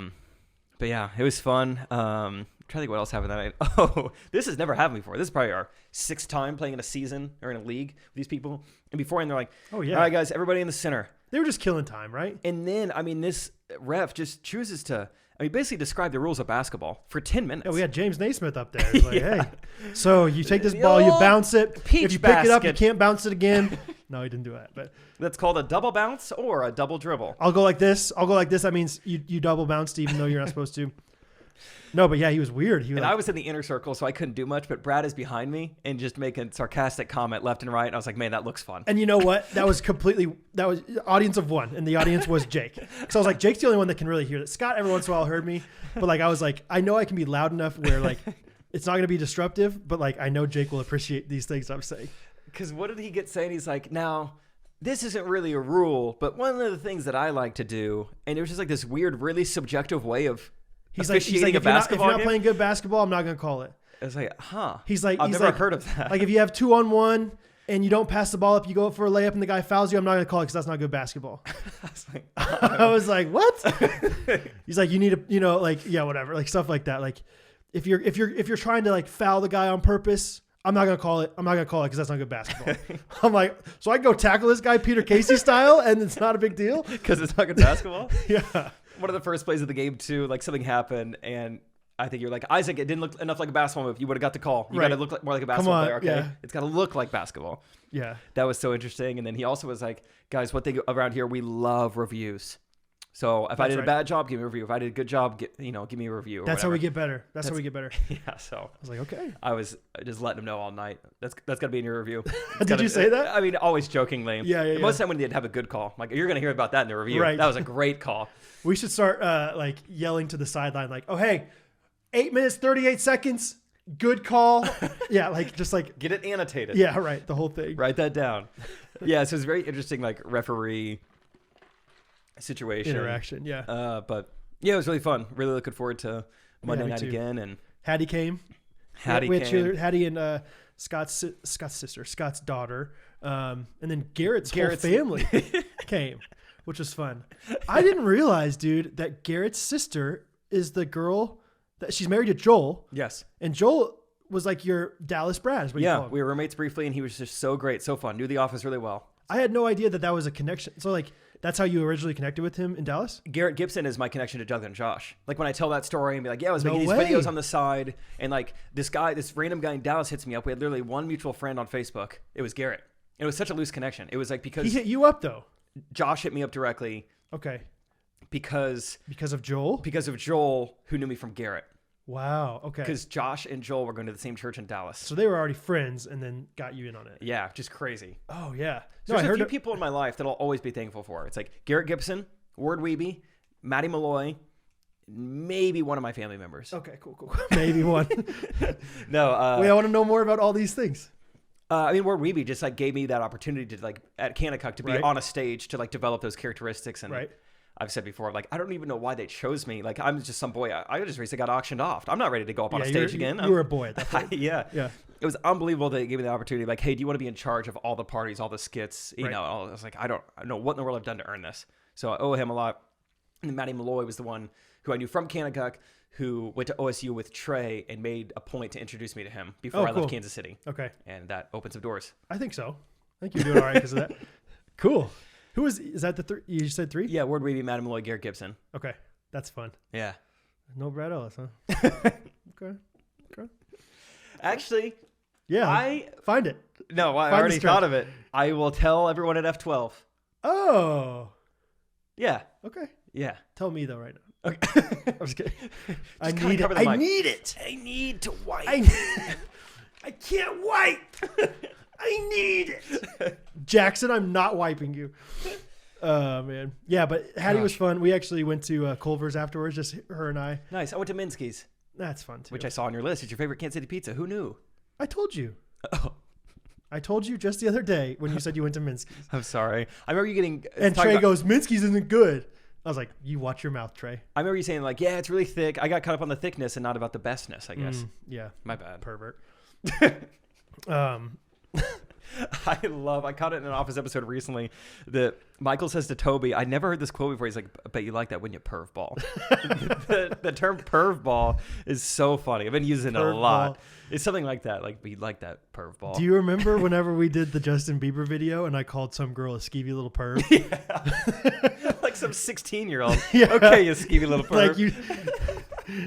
But yeah, it was fun. I'm trying to think what else happened that night. Oh, this has never happened before. This is probably our 6th time playing in a season or in a league with these people. And beforehand, they're like, Oh, yeah. all right, guys, everybody in the center. They were just killing time, right? And then, I mean, this ref just chooses to, basically describe the rules of basketball for 10 minutes. Yeah, we had James Naismith up there. He's like, Yeah. hey, so you take this The ball, you old bounce it. peach If you pick it up, you basket. can't bounce it again. No, he didn't do that. But That's called a double bounce or a double dribble. I'll go like this. That means you double bounced even though you're not supposed to. No, but yeah, he was weird. He was And like, I was in the inner circle, so I couldn't do much. But Brad is behind me and just making sarcastic comment left and right. And I was like, man, that looks fun. and you know what? That was audience of one, and the audience was Jake. So I was like, Jake's the only one that can really hear it. Scott every once in a while heard me, but like I was like, I know I can be loud enough where like it's not going to be disruptive, but like I know Jake will appreciate these things I'm saying. Because what did he get saying? He's like, now, this isn't really a rule, but one of the things that I like to do, and it was just like this weird, really subjective way of He's like, officiating a if you're basketball not game. playing good basketball, I'm not going to call it. I was like, huh. He's like, I've never heard of that. Like if you have 2-on-1 and you don't pass the ball up, you go up for a layup and the guy fouls you, I'm not going to call it because that's not good basketball. I was like, I was like, what? He's like, you need to, like, yeah, whatever, like stuff like that. Like if you're trying to like foul the guy on purpose, I'm not going to call it. I'm not going to call it because that's not good basketball. I'm like, so I can go tackle this guy Peter Casey style and it's not a big deal? because it's not good basketball. Yeah. One of the first plays of the game, too, like something happened, and I think you're like, Isaac, it didn't look enough like a basketball move. You would have got the call. You Right. got to look more like a basketball on, player. Okay, yeah. It's got to look like basketball. Yeah. That was so interesting. And then he also was like, guys, what they do around here, we love reviews. So if I did a right. bad job, give me a review. If I did a good job, give me a review. Or That's how whatever. we get better. That's how we get better. Yeah. So I was like, okay. I was just letting him know all night. That's got to be in your review. Did you say that? I mean, always jokingly. Yeah, yeah, And most of the time when they'd have a good call, like you're gonna hear about that in the review. Right. That was a great call. We should start like yelling to the sideline, like, oh, hey, 8 minutes, 38 seconds. Good call. Yeah. Like just like, Get it annotated. yeah, right. The whole thing. Write that down. Yeah. So it's very interesting, like referee situation Interaction. Yeah. But yeah, it was really fun. Really looking forward to Monday me night too. again. And Hattie came. Hattie we had came. cheerleader, Hattie and Scott's sister, Scott's daughter, and then Garrett's whole family came, which was fun. I didn't realize, dude, that Garrett's sister is the girl that she's married to Joel. Yes. And Joel was like your Dallas Brad. Yeah, we were roommates briefly, and he was just so great, so fun. Knew the office really well. I had no idea that was a connection. So like, that's how you originally connected with him in Dallas? Garrett Gibson is my connection to Doug and Josh. Like when I tell that story and be like, yeah, I was making these videos on the side, and like this random guy in Dallas hits me up. We had literally one mutual friend on Facebook. It was Garrett. And it was such a loose connection. It was like because he hit you up though. Josh hit me up directly. Okay. Because of Joel? Because of Joel, who knew me from Garrett. Wow. Okay. Because Josh and Joel were going to the same church in Dallas. So they were already friends and then got you in on it. Yeah, just crazy. Oh, yeah. So there's a few people in my life that I'll always be thankful for. It's like Garrett Gibson, Ward Weeby, Maddie Malloy, maybe one of my family members. Okay, cool. Maybe one. No. Wait, I want to know more about all these things. I mean, Ward Weeby just like gave me that opportunity to like at Kanakuk to be on a stage to like develop those characteristics. And I've said before, like, I don't even know why they chose me. Like, I'm just some boy. I just recently got auctioned off. I'm not ready to go up on a stage again. You were a boy at that point. Yeah. It was unbelievable that they gave me the opportunity. Like, hey, do you want to be in charge of all the parties, all the skits? You know, I was like, I don't know what in the world I've done to earn this. So I owe him a lot. And Maddie Malloy was the one who I knew from Kanakuk, who went to OSU with Trey and made a point to introduce me to him before I left Kansas City. Okay. And that opened some doors. I think so. I think you're doing all right because of that. Cool. Who is that the three? You said three? Yeah, Ward Weeby, Maddie Malloy, Garrett Gibson. Okay. That's fun. Yeah. No Brad Ellis, huh? Okay. Actually, I find it. No, I already thought of it. I will tell everyone at F12. Oh. Yeah. Okay. Yeah. Tell me though right now. Okay. I'm just kidding. I need it. I need to wipe. I can't wipe. I need it. Jackson, I'm not wiping you. Oh, man. Yeah, but Hattie was fun. We actually went to Culver's afterwards, just her and I. Nice. I went to Minsky's. That's fun, too. Which I saw on your list. It's your favorite Kansas City pizza. Who knew? I told you. Oh. I told you just the other day when you said you went to Minsky's. I'm sorry. I remember you getting... And Trey goes, Minsky's isn't good. I was like, you watch your mouth, Trey. I remember you saying like, yeah, it's really thick. I got caught up on the thickness and not about the bestness, I guess. Yeah. My bad. Pervert. I caught it in an Office episode recently that Michael says to Toby, I never heard this quote before. He's like, I bet you like that, wouldn't you, perv ball? the term perv ball is so funny. I've been using it a lot. Ball. It's something like that. Like, we like that perv ball. Do you remember whenever we did the Justin Bieber video and I called some girl a skeevy little perv? Yeah. Like some 16-year-old. Yeah. Okay, you skeevy little perv.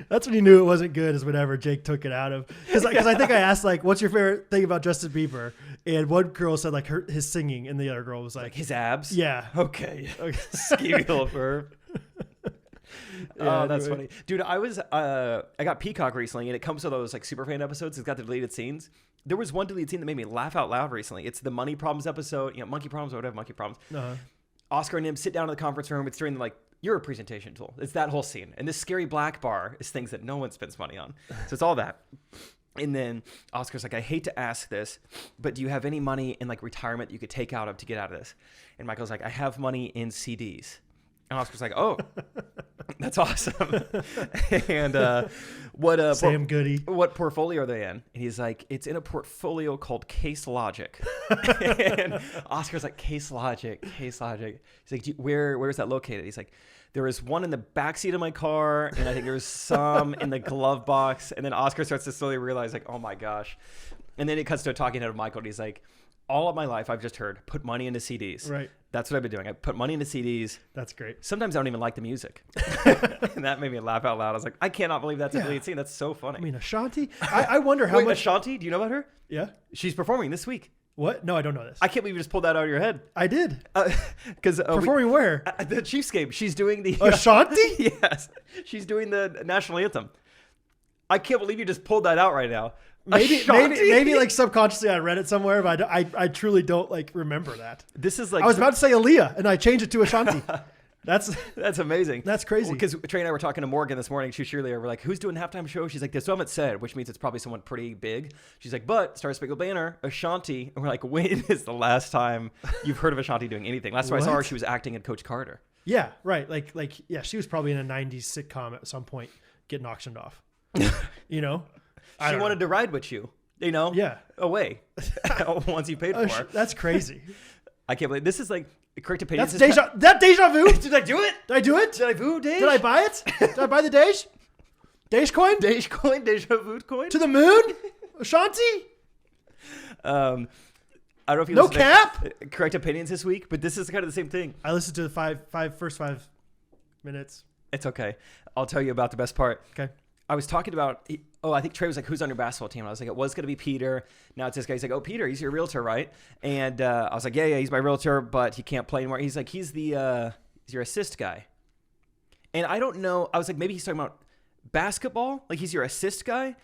That's when you knew it wasn't good, is whenever Jake took it out of. Because I think I asked, like, what's your favorite thing about Justin Bieber? And one girl said, like, his singing, and the other girl was like his abs? Yeah. Okay. Skeevy little perv. Yeah, that's funny. Dude, I got Peacock recently, and it comes with those, like, Superfan episodes. It's got the deleted scenes. There was one deleted scene that made me laugh out loud recently. It's the Money Problems episode. You know, Monkey Problems or whatever, Monkey Problems. Uh-huh. Oscar and him sit down in the conference room. It's during, like, you're a presentation tool. It's that whole scene. And this scary black bar is things that no one spends money on. So it's all that. And then Oscar's like, I hate to ask this, but do you have any money in like retirement you could take out of to get out of this? And Michael's like, I have money in CDs. And Oscar's like, oh, that's awesome. And what Sam Goody. What portfolio are they in? And he's like, it's in a portfolio called Case Logic. And Oscar's like, Case Logic. He's like, where is that located? He's like, there is one in the backseat of my car, and I think there's some in the glove box. And then Oscar starts to slowly realize, like, oh my gosh. And then it cuts to a talking head of Michael, and he's like, all of my life I've just heard, put money into CDs. Right. That's what I've been doing. I put money into CDs. That's great. Sometimes I don't even like the music. And that made me laugh out loud. I was like, I cannot believe that's a deleted scene. That's so funny. I mean, Ashanti? I wonder how much... Ashanti? Do you know about her? Yeah. She's performing this week. What? No, I don't know this. I can't believe you just pulled that out of your head. I did. Performing where? At the Chiefscape. She's doing the... Ashanti? Yes. She's doing the national anthem. I can't believe you just pulled that out right now. Maybe like subconsciously I read it somewhere, but I truly don't like remember that. This is like... I was about to say Aaliyah, and I changed it to Ashanti. That's amazing. That's crazy. Because Trey and I were talking to Morgan this morning. She was cheerleader. We're like, who's doing the halftime show? She's like, they still haven't said, which means it's probably someone pretty big. She's like, but Star Spangled Banner, Ashanti. And we're like, when is the last time you've heard of Ashanti doing anything? Last time I saw her, she was acting in Coach Carter. Yeah, right. Like yeah, she was probably in a 90s sitcom at some point getting auctioned off. You know? She wanted to ride with you. Yeah. away once you paid for it. That's crazy. I can't believe this is like correct opinions. That's deja vu. Did I do it? Did I do it? Did I vu Dej? Did I buy it? Did I buy the Dej? Dej coin? Dej coin? Deja vu coin? To the moon? Ashanti? I don't know if you No listened cap? to correct opinions this week, but this is kind of the same thing. I listened to the first 5 minutes. It's okay. I'll tell you about the best part. Okay. I was talking about, I think Trey was like, who's on your basketball team? And I was like, it was going to be Peter. Now it's this guy. He's like, oh, Peter, he's your realtor, right? And I was like, yeah, he's my realtor, but he can't play anymore. He's like, he's your assist guy. And I don't know. I was like, maybe he's talking about basketball? Like he's your assist guy?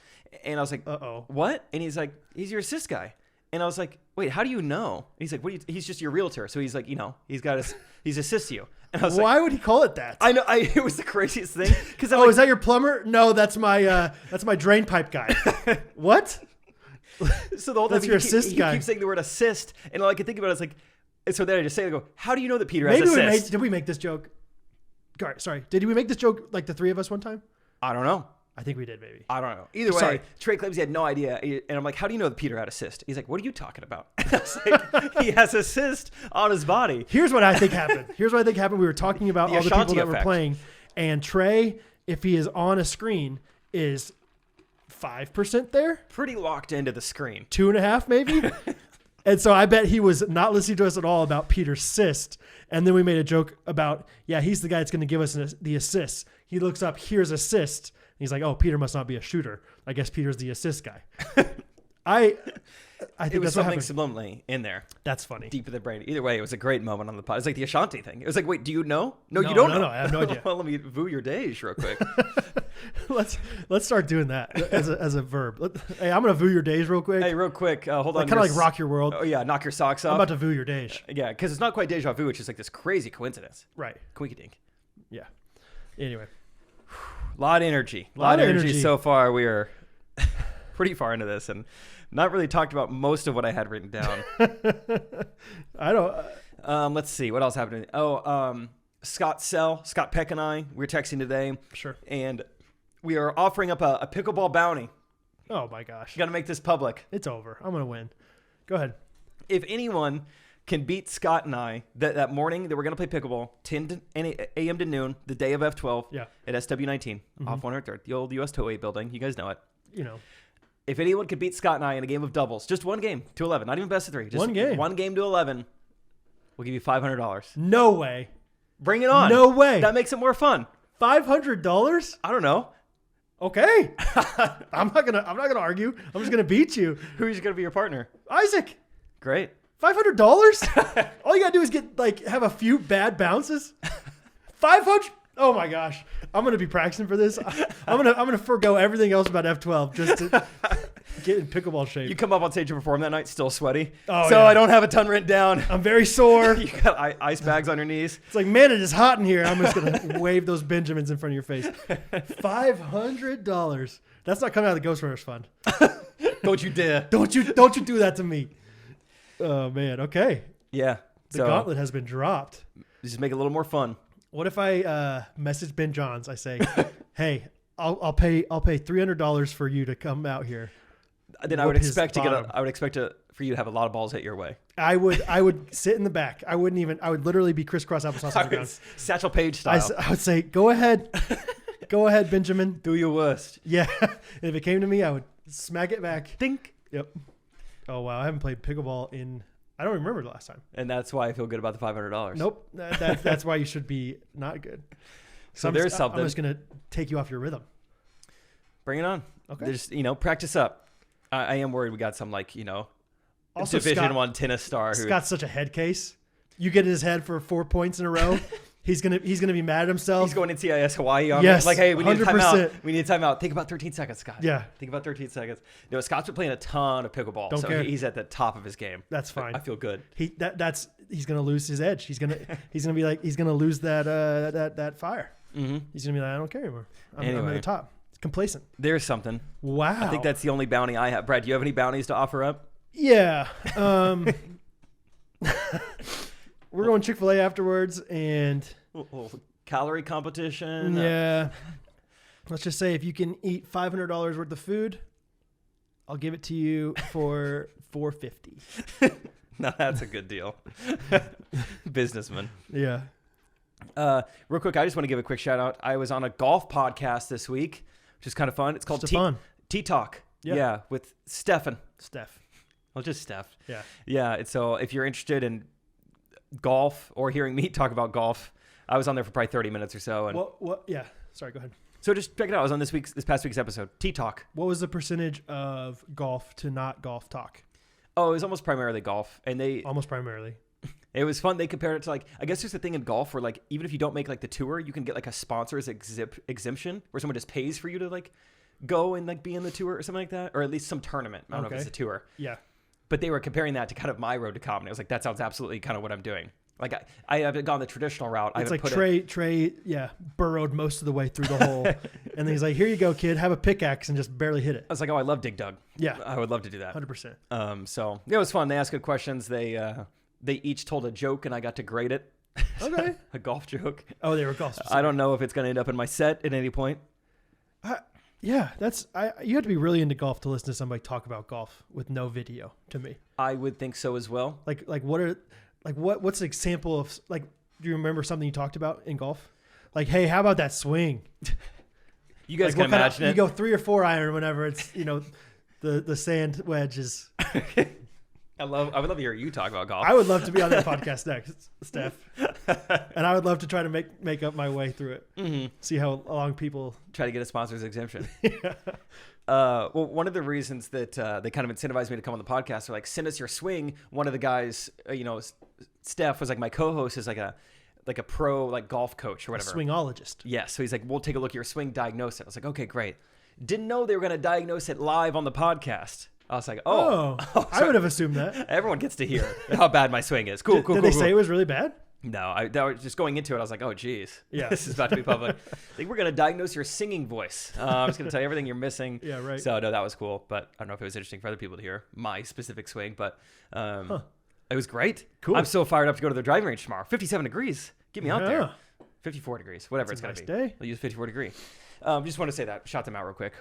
And I was like, uh-oh. What? And he's like, he's your assist guy. And I was like, wait, how do you know? And he's like, he's just your realtor. So he's like, he's assists you. And I was Why would he call it that? I know. It was the craziest thing. Because is that your plumber? No, that's my drain pipe guy. What? So the whole time That's your assist guy. He keeps saying the word assist, and all I can think about is like, and so then I just say, I go, how do you know that Peter has assist? Did we make this joke? Sorry, did we make this joke like the three of us one time? I don't know. I think we did, maybe. I don't know. Either way, Sorry. Trey claims he had no idea, and I'm like, how do you know that Peter had assist? He's like, what are you talking about? I was like, he has assist on his body. Here's what I think happened. We were talking about all the people Ashanti that were effect. playing, and Trey, if he is on a screen, is 5% there, Pretty locked into the screen. 2.5 maybe. And so I bet he was not listening to us at all about Peter's assist. And then we made a joke about, yeah, he's the guy that's going to give us the assist. He looks up, here's assist. He's like, oh, Peter must not be a shooter. I guess Peter's the assist guy. I think It was that's what something happened. subliminally in there, That's funny. deep in the brain. Either way, it was a great moment on the pod. It was like the Ashanti thing. It was like, wait, do you know? No, you don't know. No, I have no idea. Well, let me vu your days real quick. Let's start doing that as a verb. Hey, I'm gonna voo your days real quick. Hey, real quick, hold on. Kind of like rock your world. Oh yeah, knock your socks off. I'm about to voo your days. Yeah, because it's not quite deja vu. It's just like this crazy coincidence. Right. Quinky-dink. Yeah. Anyway. A lot of energy. A lot of energy so far. We are pretty far into this and not really talked about most of what I had written down. I don't. Let's see. What else happened? Scott Peck and I, we were texting today. Sure. And we are offering up a pickleball bounty. Oh my gosh. You got to make this public. It's over. I'm gonna win. Go ahead. If anyone can beat Scott and I that morning that we're going to play pickleball, 10 a.m. to noon, the day of F12 at SW19 off 103rd, the old U.S. Toei building. You guys know it. You know. If anyone could beat Scott and I in a game of doubles, just one game to 11, not even best of 3, just one game to 11, we'll give you $500. No way. Bring it on. No way. That makes it more fun. $500? I don't know. Okay. I'm not gonna argue. I'm just gonna beat you. Who's going to be your partner? Isaac. Great. $500? All you gotta do is have a few bad bounces. 500. Oh my gosh. I'm gonna be practicing for this. I'm gonna forego everything else about F12 just to get in pickleball shape. You come up on stage and perform that night, still sweaty. Oh, so yeah. I don't have a ton written down. I'm very sore. You got ice bags on your knees. It's like, man, it is hot in here. I'm just gonna wave those Benjamins in front of your face. $500. That's not coming out of the Ghostrunners fund. Don't you dare. Don't you do that to me. Oh man. Okay. Yeah. The gauntlet has been dropped. Just make it a little more fun. What if I message Ben Johns? I say, "Hey, I'll pay $300 for you to come out here." Then I would expect for you to have a lot of balls hit your way. I would sit in the back. I would literally be crisscross applesauce on the ground. Satchel Paige style. I would say, "Go ahead, go ahead, Benjamin. Do your worst." Yeah. And if it came to me, I would smack it back. Think. Yep. Oh wow, I haven't played pickleball I don't remember the last time. And that's why I feel good about the $500. Nope. That's why you should be not good. So there's something. I'm just gonna take you off your rhythm. Bring it on. Okay. Just practice up. I am worried we got some Also, Division 1 tennis star. Scott's such a head case. You get in his head for 4 points in a row. He's gonna be mad at himself. He's going NCIS Hawaii on yes, me. Like, hey, we need a timeout. 100%. We need a timeout. Think about 13 seconds, Scott. Yeah. Think about 13 seconds. No, Scott's been playing a ton of pickleball. Don't care. He's at the top of his game. That's fine. I feel good. He's gonna lose his edge. He's gonna lose that fire. Mm-hmm. He's gonna be like, I don't care anymore. I'm Anyway. at the top. It's complacent. There's something. Wow. I think that's the only bounty I have. Brad, do you have any bounties to offer up? Yeah. We're going Chick-fil-A afterwards, and calorie competition. Yeah. Let's just say if you can eat $500 worth of food, I'll give it to you for $450. No, that's a good deal. Businessman. Yeah. Real quick, I just want to give a quick shout out. I was on a golf podcast this week, which is kind of fun. It's called Tea Talk. Yeah, with Steph. Well, just Steph. Yeah. Yeah. So if you're interested in golf or hearing me talk about golf, I was on there for probably 30 minutes or so. And what? Yeah. Sorry, go ahead. So just check it out. I was on this past week's episode, Tea Talk. What was the percentage of golf to not golf talk? Oh, it was almost primarily golf, and almost primarily. It was fun. They compared it to like, I guess there's a thing in golf where like, even if you don't make like the tour, you can get like a sponsor's exemption where someone just pays for you to like go and like be in the tour or something like that, or at least some tournament. I don't know if it's a tour. Yeah. But they were comparing that to kind of my road to comedy. I was like, that sounds absolutely kind of what I'm doing. Like I haven't gone the traditional route. It's like Trey, burrowed most of the way through the hole. And then he's like, here you go, kid. Have a pickaxe and just barely hit it. I was like, oh, I love Dig Dug. Yeah. I would love to do that. 100%. So it was fun. They asked good questions. They each told a joke and I got to grade it. Okay. A golf joke. Oh, they were golf specific. I don't know if it's going to end up in my set at any point. Yeah, you have to be really into golf to listen to somebody talk about golf with no video. To me, I would think so as well. What's an example of like? Do you remember something you talked about in golf? Like, hey, how about that swing? You guys can imagine it. You go 3 or 4 iron whenever it's the sand wedge is. I would love to hear you talk about golf. I would love to be on that podcast next, Steph. And I would love to try to make up my way through it. Mm-hmm. See how long people try to get a sponsor's exemption. Yeah. Well, one of the reasons that they kind of incentivized me to come on the podcast are like, send us your swing. One of the guys, Steph was like my co-host, is like a pro like golf coach or whatever. A swingologist. Yeah. So he's like, we'll take a look at your swing, diagnose it. I was like, okay, great. Didn't know they were going to diagnose it live on the podcast. I was like, I would have assumed that. Everyone gets to hear how bad my swing is. Cool. Did they say it was really bad? No, that was just going into it. I was like, oh, geez. Yeah. This is about to be public. Like, we're going to diagnose your singing voice. I'm just going to tell you everything you're missing. Yeah, right. So, no, that was cool. But I don't know if it was interesting for other people to hear my specific swing. But it was great. Cool. I'm so fired up to go to the driving range tomorrow. 57 degrees. Get me out there. 54 degrees. Whatever it's going to be. Day. I'll use 54 degree. Just want to say that. Shout them out real quick.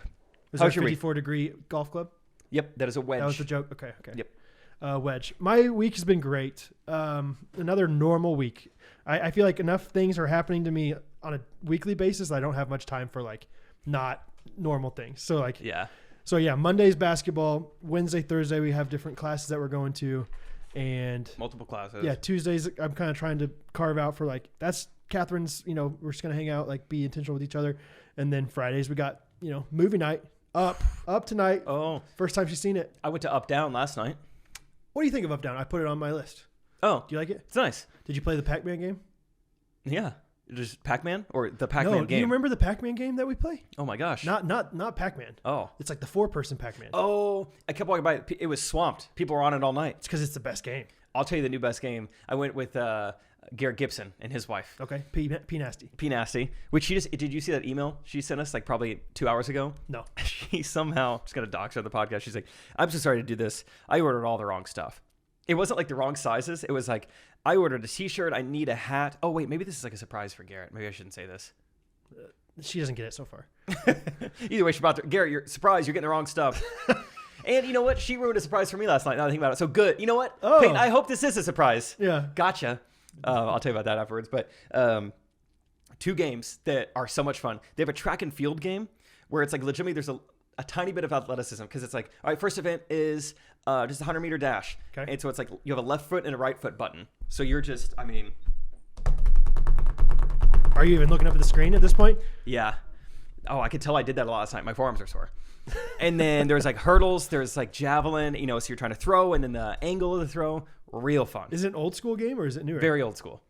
Was that a 54-degree golf club? Yep, that is a wedge. That was the joke? Okay. Yep. Wedge. My week has been great. Another normal week. I feel like enough things are happening to me on a weekly basis. I don't have much time for like not normal things. So Monday's basketball. Wednesday, Thursday, we have different classes that we're going to. And multiple classes. Yeah, Tuesdays, I'm kind of trying to carve out for like, that's Catherine's, we're just going to hang out, like be intentional with each other. And then Fridays, we got, movie night. Up tonight. Oh. First time she's seen it. I went to Up Down last night. What do you think of Up Down? I put it on my list. Oh. Do you like it? It's nice. Did you play the Pac-Man game? Yeah. Just Pac-Man or the Pac-Man game? Do you remember the Pac-Man game that we play? Oh my gosh. Not Pac-Man. Oh. It's like the 4-person Pac-Man. Oh. I kept walking by it. It was swamped. People were on it all night. It's because it's the best game. I'll tell you the new best game. I went with Garrett Gibson and his wife. Okay. P Nasty. Which did you see that email she sent us like probably 2 hours ago? No. She somehow, just going to dox her on the podcast. She's like, I'm so sorry to do this. I ordered all the wrong stuff. It wasn't like the wrong sizes. It was like, I ordered a t-shirt. I need a hat. Oh wait, maybe this is like a surprise for Garrett. Maybe I shouldn't say this. She doesn't get it so far. Either way, she's about to, Garrett, you're surprised. You're getting the wrong stuff. And you know what? She ruined a surprise for me last night. Now that I think about it. So good. You know what? Oh. Peyton, I hope this is a surprise. Yeah. Gotcha. I'll tell you about that afterwards. But 2 games that are so much fun. They have a track and field game where it's like legitimately there's a tiny bit of athleticism because it's like, all right, first event is just a 100-meter dash. Okay. And so it's like you have a left foot and a right foot button. So you're just, Are you even looking up at the screen at this point? Yeah. Oh, I could tell I did that a lot last night. My forearms are sore. And then there's like hurdles. There's like javelin, so you're trying to throw and then the angle of the throw. Real fun. Is it an old school game or is it newer? Very old school.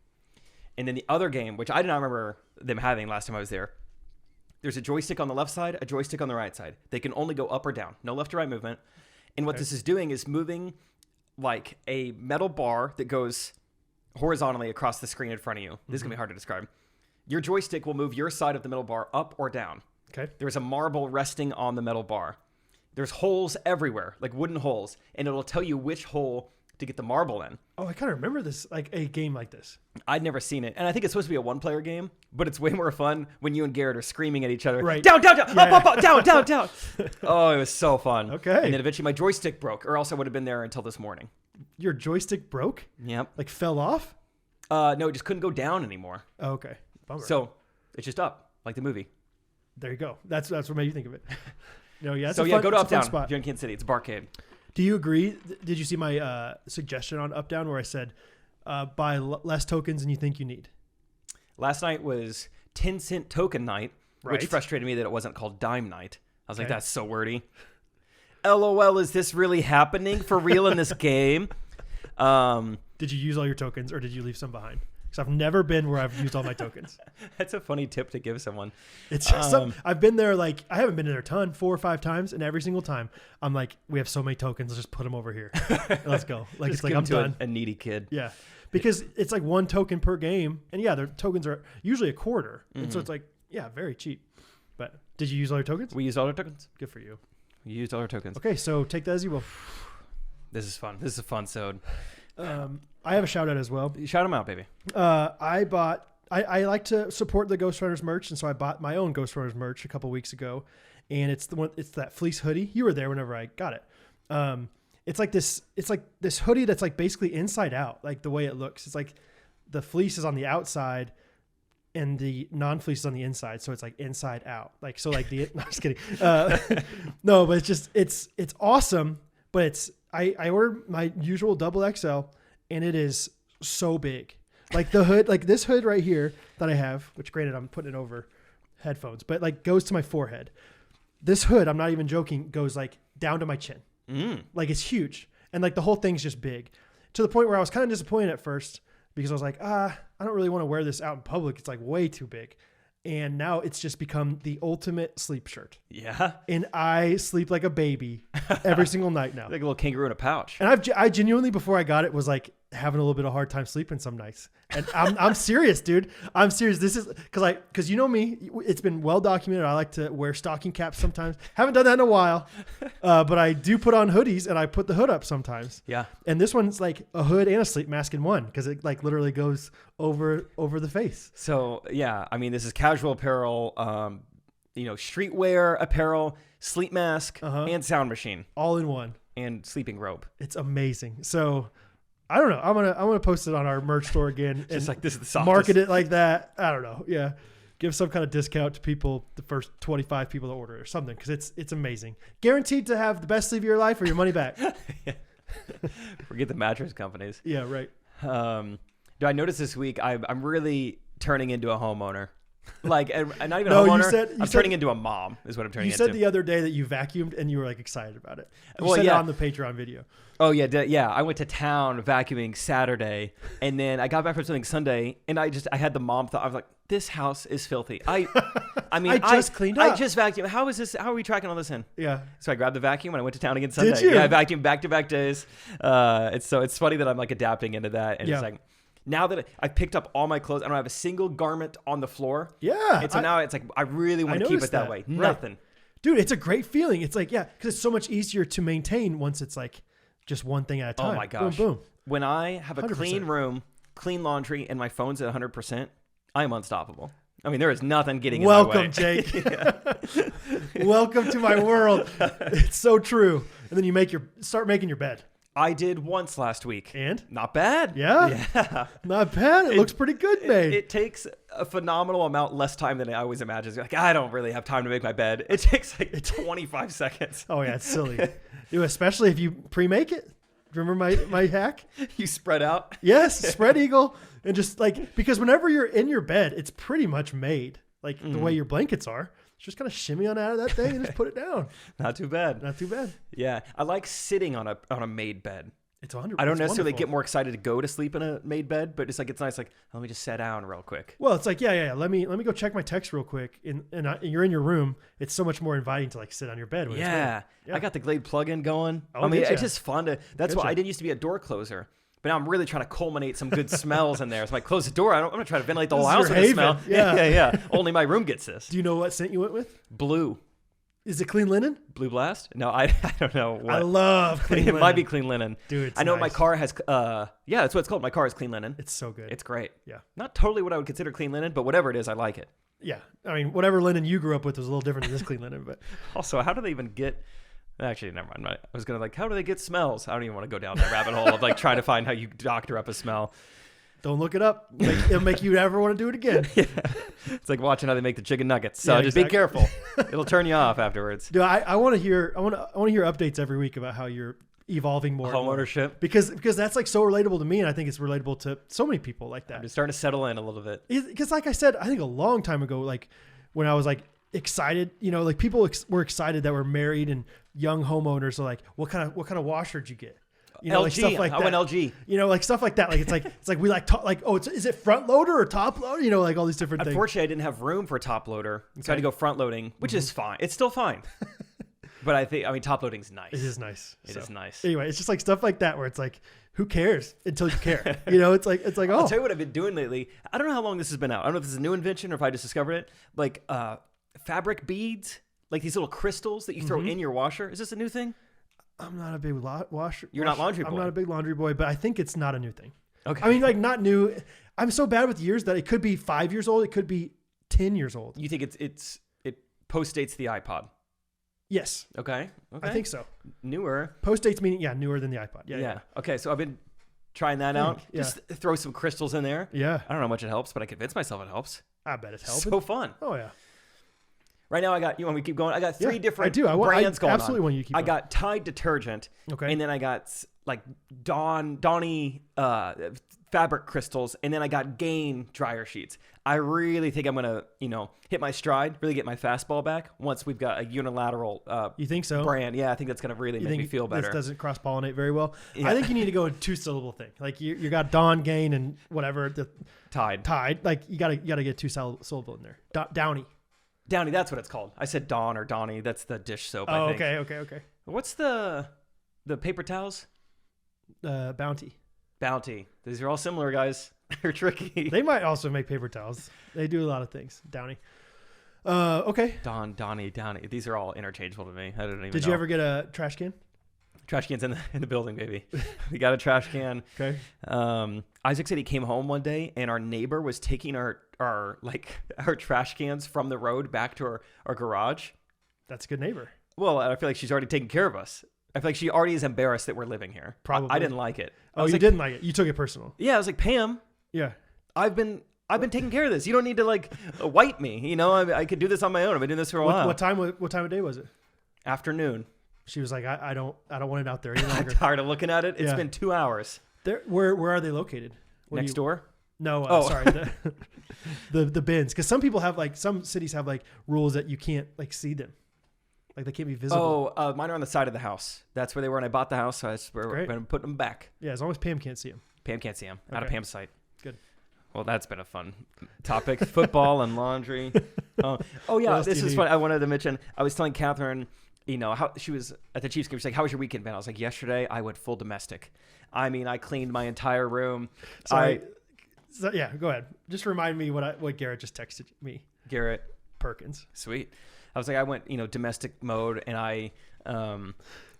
And then the other game, which I did not remember them having last time I was there, there's a joystick on the left side, a joystick on the right side. They can only go up or down. No left or right movement. And what this is doing is moving like a metal bar that goes horizontally across the screen in front of you. This is going to be hard to describe. Your joystick will move your side of the metal bar up or down. Okay. There's a marble resting on the metal bar. There's holes everywhere, like wooden holes, and it'll tell you which hole to get the marble in. Oh, I kind of remember this, like a game like this. I'd never seen it. And I think it's supposed to be a one-player game, but it's way more fun when you and Garrett are screaming at each other. Right. Down, down, down, up, down. Oh, it was so fun. Okay. And then eventually my joystick broke, or else I would have been there until this morning. Your joystick broke? Yep. Like fell off? No, it just couldn't go down anymore. Oh, okay. Bummer. So it's just up, like the movie. There you go. That's what made you think of it. No, yeah. So go to Uptown if you're in Kansas City. It's a barcade. Do you agree? Did you see my suggestion on Uptown where I said buy less tokens than you think you need? Last night was 10-cent token night, Right. which frustrated me that it wasn't called dime night. I was like, that's so wordy. LOL, is this really happening for real in this game? Did you use all your tokens or did you leave some behind? Because I've never been where I've used all my tokens. That's a funny tip to give someone. It's just I've been there, like, I haven't been there a ton, 4 or 5 times, and every single time I'm like, we have so many tokens, let's just put them over here. Let's go. Like, Just it's like, give I'm them to done. a needy kid. Yeah. Because it's like 1 token per game. And yeah, their tokens are usually a quarter. And so it's like, yeah, very cheap. But did you use all your tokens? We used all our tokens. Good for you. We used all our tokens. Okay, so take that as you will. This is fun. This is a fun sode. I have a shout out as well. Shout them out, baby. I like to support the Ghostrunners merch, and so I bought my own Ghostrunners merch a couple weeks ago, and it's that fleece hoodie. You were there whenever I got it. It's like this hoodie that's like basically inside out, like the way it looks. It's like the fleece is on the outside and the non-fleece is on the inside, so it's like inside out. Like, so like the no, I'm just kidding. No, but it's awesome. But I ordered my usual double XL, and it is so big. Like the hood, like this hood right here that I have, which granted I'm putting it over headphones, but like goes to my forehead. This hood, I'm not even joking, goes like down to my chin. Like it's huge. And like the whole thing's just big, to the point where I was kind of disappointed at first because I was like, I don't really want to wear this out in public. It's like way too big. And now it's just become the ultimate sleep shirt. Yeah. And I sleep like a baby every single night now. Like a little kangaroo in a pouch. And I genuinely, before I got it, was like having a little bit of a hard time sleeping some nights. And I'm serious, dude. I'm serious. This is because you know me, it's been well documented. I like to wear stocking caps sometimes. Haven't done that in a while, but I do put on hoodies and I put the hood up sometimes. Yeah. And this one's like a hood and a sleep mask in one because it like literally goes over the face. So yeah, I mean, this is casual apparel, streetwear apparel, sleep mask, and sound machine, all in one, and sleeping robe. It's amazing. So I don't know. I'm gonna post it on our merch store again. Just and like this is the softest. Market it like that. I don't know. Yeah, give some kind of discount to people, the first 25 people to order it or something, because it's amazing. Guaranteed to have the best sleep of your life or your money back. Forget the mattress companies. Yeah, right. Do I notice this week I'm really turning into a homeowner? Like, and not even No, a you homeowner. said- I'm turning into a mom is what I'm turning You into. said the other day that you vacuumed and you were like excited about it. You Well, said it yeah. on the Patreon video. Oh yeah, I went to town vacuuming Saturday, and then I got back from something Sunday, and I had the mom thought. I was like, this house is filthy. I mean, I just cleaned up. I just vacuumed. How are we tracking all this in? Yeah. So I grabbed the vacuum and I went to town again Sunday. you? Yeah, I vacuumed back-to-back days. It's funny that I'm like adapting into that, and Yeah. it's like now that I picked up all my clothes, I don't have a single garment on the floor. Yeah. And so now it's like I really want to keep it noticed that that. way. Right. Nothing. Dude, it's a great feeling. It's like, yeah, because it's so much easier to maintain once it's like just one thing at a time. Oh my gosh. Boom, boom. When I have a 100%. clean room, clean laundry, and my phone's at 100%, I am unstoppable. I mean, there is nothing getting in my way. Welcome, Jake. Welcome to my world. It's so true. And then you start making your bed. I did once last week. And? Not bad. Yeah? Yeah. Not bad. It looks pretty good, mate. It takes a phenomenal amount less time than I always imagine. Like, I don't really have time to make my bed. It takes like 25 seconds. Oh, yeah, it's silly. Dude, especially if you pre-make it. Remember my hack? You spread out. Yes, spread eagle. And just like, because whenever you're in your bed, it's pretty much made. Like the way your blankets are. Just kind of shimmy on out of that thing and just put it down. Not too bad. Not too bad. Yeah. I like sitting on a made bed. It's 100%. I don't necessarily wonderful. get more excited to go to sleep in a made bed, but it's nice. Like, let me just sit down real quick. Well, it's like, yeah. Let me go check my text real quick. And you're in your room. It's so much more inviting to like sit on your bed. When it's Yeah. made. I got the Glade plug-in going. Oh, I mean, did ya? it's just fun to. That's why I didn't used to be a door closer. But now I'm really trying to culminate some good smells in there. So I close the door. I'm going to try to ventilate the whole This is house your with the smell. haven. Yeah. Yeah. Only my room gets this. Do you know what scent you went with? Blue. Is it clean linen? Blue Blast? No, I don't know. What. I love clean It linen. might be clean linen. Dude, it's I know nice. my car has, yeah, that's what it's called. My car is clean linen. It's so good. It's great. Yeah. Not totally what I would consider clean linen, but whatever it is, I like it. Yeah. I mean, whatever linen you grew up with was a little different than this clean linen, but Also, how do they even get, actually, never mind. I was going to how do they get smells? I don't even want to go down that rabbit hole of trying to find how you doctor up a smell. don't look it up. It'll make you never want to do it again. Yeah. It's like watching how they make the chicken nuggets. So Yeah, just exactly. be careful. It'll turn you off afterwards. Dude, I want to hear updates every week about how you're evolving more. Home ownership. Because that's like so relatable to me, and I think it's relatable to so many people like that. I'm just starting to settle in a little bit. Because like I said, I think a long time ago, like when I was like excited, like people were excited that we're married and young homeowners are like, what kind of washer did you get? LG. Like stuff like I that. went LG. Like stuff like that. Like it's like we is it front loader or top loader? Like all these different things. Unfortunately, I didn't have room for top loader, so I had to go front loading, which is fine. It's still fine. But I mean, top loading's nice. It is nice. It is nice. Anyway, it's just like stuff like that where it's like, who cares until you care? It's like oh. I'll tell you what I've been doing lately. I don't know how long this has been out. I don't know if this is a new invention or if I just discovered it. Like fabric beads, like these little crystals that you throw in your washer. Is this a new thing? I'm not a big washer. You're not laundry boy. I'm not a big laundry boy, but I think it's not a new thing. Okay. I mean, like not new. I'm so bad with years that it could be 5 years old. It could be 10 years old. You think it postdates the iPod? Yes. Okay. I think so. Newer. Postdates meaning, newer than the iPod. Yeah. Okay, so I've been trying that out. Yeah. Just throw some crystals in there. Yeah. I don't know how much it helps, but I convince myself it helps. I bet it's helping. So fun. Oh, yeah. Right now, you want me to keep going? I got three different I brands going on. absolutely want you to keep I going. got Tide detergent. Okay. And then I got like Donny fabric crystals. And then I got Gain dryer sheets. I really think I'm going to, hit my stride, really get my fastball back once we've got a unilateral you think so? brand. Yeah, I think that's going to really make me feel better. This doesn't cross-pollinate very well. Yeah. I think you need to go a two-syllable thing. Like you got Dawn, Gain, and whatever. The Tide. Like you gotta get two-syllable in there. Downy. Downy, that's what it's called. I said Dawn or Donny. That's the dish soap, Oh, I think. okay. What's the paper towels? Bounty. Bounty. These are all similar, guys. They're tricky. They might also make paper towels. They do a lot of things. Downy. Okay. Donny. These are all interchangeable to me. I don't even know. Did you ever get a trash can? Trash can's in the building, baby. We got a trash can. Okay. Isaac said he came home one day and our neighbor was taking our trash cans from the road back to our garage. That's a good neighbor. Well, I feel like she's already taking care of us. I feel like she already is embarrassed that we're living here. Probably. I didn't like it. Oh, you didn't like it. You took it personal. Yeah, I was like, Pam. Yeah. I've been taking care of this. You don't need to wipe me. I could do this on my own. I've been doing this for a while. What time of day was it? Afternoon. She was like, I don't want it out there any I'm longer. tired of looking at it. It's been 2 hours. Where are they located? Next door? No, sorry. The bins. Because some people have some cities have rules that you can't see them. Like they can't be visible. Oh, mine are on the side of the house. That's where they were when I bought the house. So we're going to put them back. Yeah, as long as Pam can't see them. Pam can't see them. Out of Pam's sight. Good. Well, that's been a fun topic. Football and laundry. Oh yeah, this is fun. I wanted to mention. I was telling Catherine, how she was at the Chiefs game. She's like, "How was your weekend, man?" I was like, "Yesterday, I went full domestic. I mean, I cleaned my entire room." Sorry. Yeah, go ahead. Just remind me what Garrett just texted me. Garrett Perkins. Sweet. I was like, I went, domestic mode, and I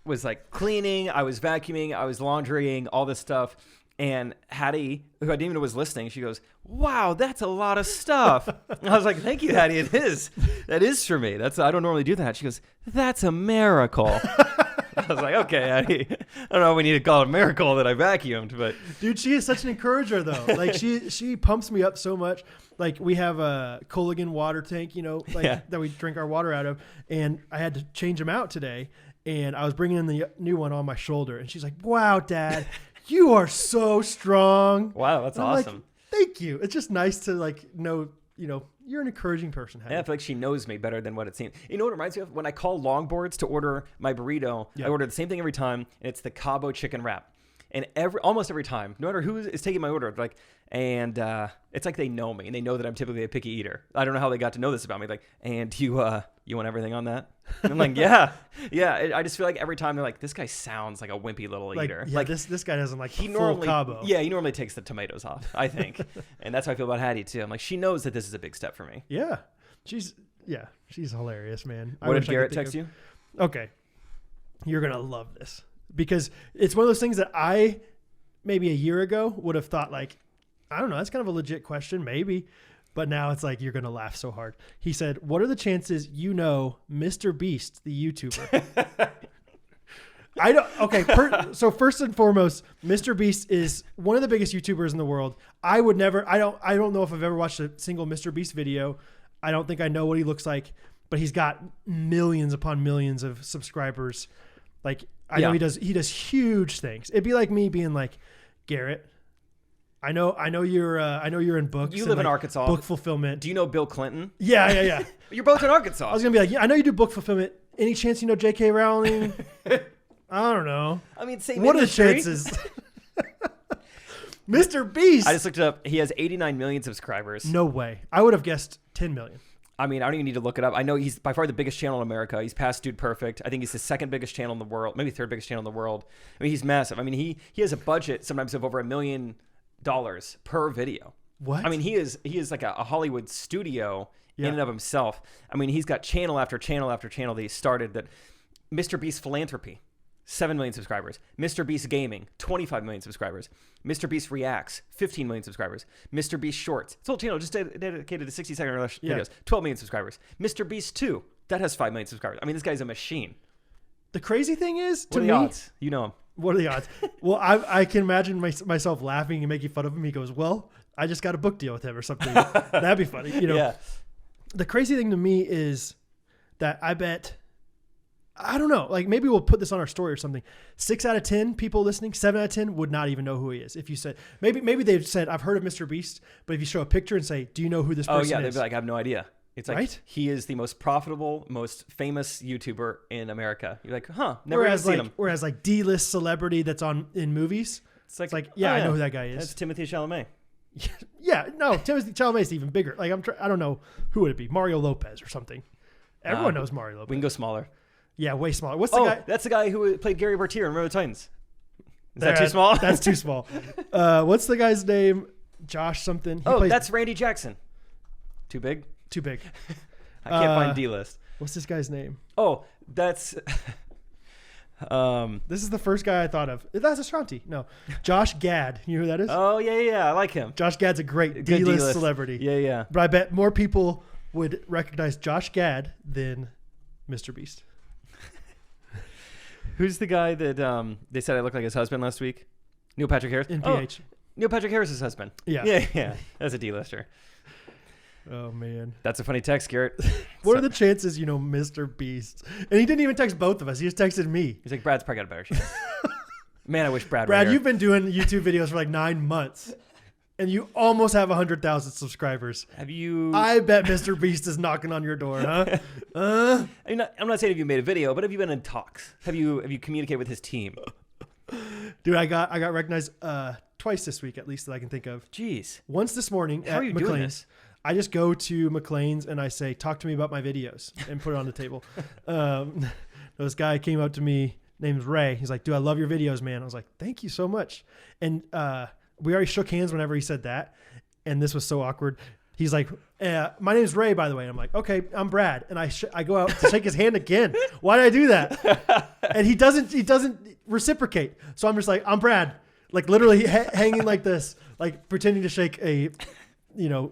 was cleaning, I was vacuuming, I was laundrying, all this stuff. And Hattie, who I didn't even know was listening, she goes, "Wow, that's a lot of stuff." And I was like, "Thank you, Hattie. It is. That is for me. I don't normally do that." She goes, "That's a miracle." I was like, "Okay, Hattie. I don't know if we need to call it a miracle that I vacuumed, but..." Dude, she is such an encourager, though. She pumps me up so much. We have a Culligan water tank, that we drink our water out of. And I had to change them out today. And I was bringing in the new one on my shoulder. And she's like, "Wow, Dad, you are so strong." Wow, that's awesome. Thank you. It's just nice to know, you're an encouraging person. Yeah, I feel like she knows me better than what it seems. You know what it reminds me of? When I call Longboards to order my burrito, I order the same thing every time, and it's the Cabo chicken wrap. And almost every time, no matter who is taking my order, it's like they know me, and they know that I'm typically a picky eater. I don't know how they got to know this about me. "And you want everything on that?" And I'm like, yeah. I just feel like every time they're like, "This guy sounds like a wimpy little eater." Yeah, this guy doesn't like he full normally Cabo. Yeah, he normally takes the tomatoes off, I think. And that's how I feel about Hattie too. I'm like, she knows that this is a big step for me. Yeah, she's Yeah, she's hilarious, man. What did Garrett text you? Okay. You're going to love this because it's one of those things that I maybe a year ago would have thought like, I don't know, that's kind of a legit question, maybe. But now it's like, you're going to laugh so hard. He said, what are the chances you know Mr. Beast, the YouTuber? So first and foremost, Mr. Beast is one of the biggest YouTubers in the world. I don't know if I've ever watched a single Mr. Beast video. I don't think I know what he looks like, but he's got millions upon millions of subscribers. Like I know he does huge things. It'd be like me being like, Garrett, I know you're in books. You live in Arkansas. Book fulfillment. Do you know Bill Clinton? Yeah. You're both in Arkansas. I was gonna be like, yeah, I know you do book fulfillment. Any chance you know J.K. Rowling? I don't know. I mean, same what industry. are the chances? Mr. Beast. I just looked it up. He has 89 million subscribers. No way. I would have guessed 10 million. I mean, I don't even need to look it up. I know he's by far the biggest channel in America. He's past Dude Perfect. I think he's the second biggest channel in the world, maybe third biggest channel in the world. I mean, he's massive. I mean, he has a budget sometimes of over $1 million per video. What? I mean, he is like a Hollywood studio in and of himself. I mean, he's got channel after channel after channel that he started. That Mr. Beast Philanthropy, 7 million subscribers. Mr. Beast Gaming, 25 million subscribers. Mr. Beast Reacts, 15 million subscribers. Mr. Beast Shorts, it's a whole channel just dedicated to 60-second videos, 12 million subscribers. Mr. Beast 2, that has 5 million subscribers. I mean, this guy's a machine. The crazy thing is, to what are me, the odds? You know him. What are the odds? Well, I can imagine myself laughing and making fun of him. He goes, well, I just got a book deal with him or something. That'd be funny. You know, Yeah. The crazy thing to me is that I bet, I don't know, like maybe we'll put this on our story or something. 6 out of 10 people listening, 7 out of 10 would not even know who he is. If you said, maybe they've said, I've heard of Mr. Beast, but if you show a picture and say, do you know who this person is? Oh, yeah, they'd be like, I have no idea. It's like, right? He is the most profitable, most famous YouTuber in America. You're like, never even seen him. Whereas like D-list celebrity that's in movies, it's like I know who that guy is. That's Timothée Chalamet. Yeah, no, Timothée Chalamet's even bigger. Like I don't know who would it be, Mario Lopez or something. Everyone knows Mario Lopez. We can go smaller. Yeah, way smaller. What's the guy? That's the guy who played Gary Bertier in Remember the Titans. Is that too small? That's too small. What's the guy's name? Josh something. That's Randy Jackson. Too big? Too big. I can't find D-list. What's this guy's name? Oh, that's... this is the first guy I thought of. That's Ashanti. No. Josh Gad. You know who that is? Oh, yeah. I like him. Josh Gad's a great D-list celebrity. Yeah. But I bet more people would recognize Josh Gad than Mr. Beast. Who's the guy that they said I looked like his husband last week? Neil Patrick Harris? In PH. Neil Patrick Harris's husband. Yeah. That's a D-lister. Oh, man. That's a funny text, Garrett. What are the chances you know Mr. Beast? And he didn't even text both of us. He just texted me. He's like, Brad's probably got a better chance. Man, I wish Brad were Brad, here. you've been doing YouTube videos for like 9 months. And you almost have 100,000 subscribers. Have you... I bet Mr. Beast is knocking on your door, huh? I'm not saying if you made a video, but have you been in talks? Have you communicated with his team? Dude, I got recognized twice this week, at least that I can think of. Jeez. Once this morning How at are you McLean's. doing this? I just go to McLean's and I say, talk to me about my videos and put it on the table. This guy came up to me, name's Ray. He's like, dude, I love your videos, man. I was like, thank you so much. And we already shook hands whenever he said that. And this was so awkward. He's like, my name's Ray, by the way. And I'm like, okay, I'm Brad. And I go out to shake his hand again. Why did I do that? And he doesn't reciprocate. So I'm just like, I'm Brad. Like literally hanging like this, like pretending to shake a,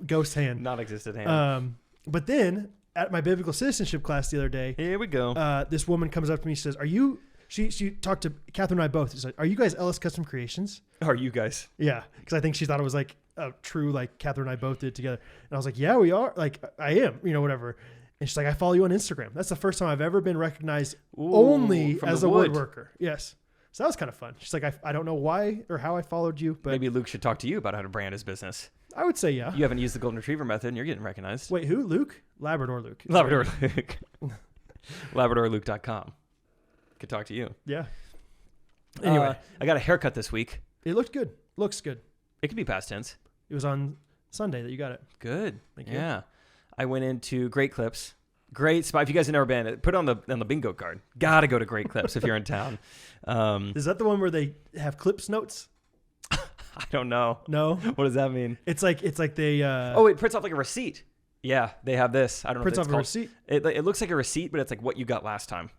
ghost hand. Non-existent hand. But then at my biblical citizenship class the other day, here we go. This woman comes up to me. She says, she talked to Catherine and I both. She's like, are you guys Ellis Custom Creations? Are you guys? Yeah. Because I think she thought it was like a true, like Catherine and I both did together. And I was like, yeah, we are. Like I am, whatever. And she's like, I follow you on Instagram. That's the first time I've ever been recognized only as a woodworker. Yes. So that was kind of fun. She's like, I don't know why or how I followed you, but maybe Luke should talk to you about how to brand his business. I would say, yeah. You haven't used the golden retriever method and you're getting recognized. Wait, who? Luke? Labrador Luke. Labrador Luke. LabradorLuke.com. Could talk to you. Yeah. Anyway. I got a haircut this week. It looked good. Looks good. It could be past tense. It was on Sunday that you got it. Good. Thank you. Yeah. I went into Great Clips. Great spot. If you guys have never been, put it on the bingo card. Gotta go to Great Clips if you're in town. Is that the one where they have clips notes? I don't know. No. What does that mean? It's like they. Oh, it prints off like a receipt. Yeah, they have this. I don't know. Prints if it's off a receipt. It looks like a receipt, but it's like what you got last time.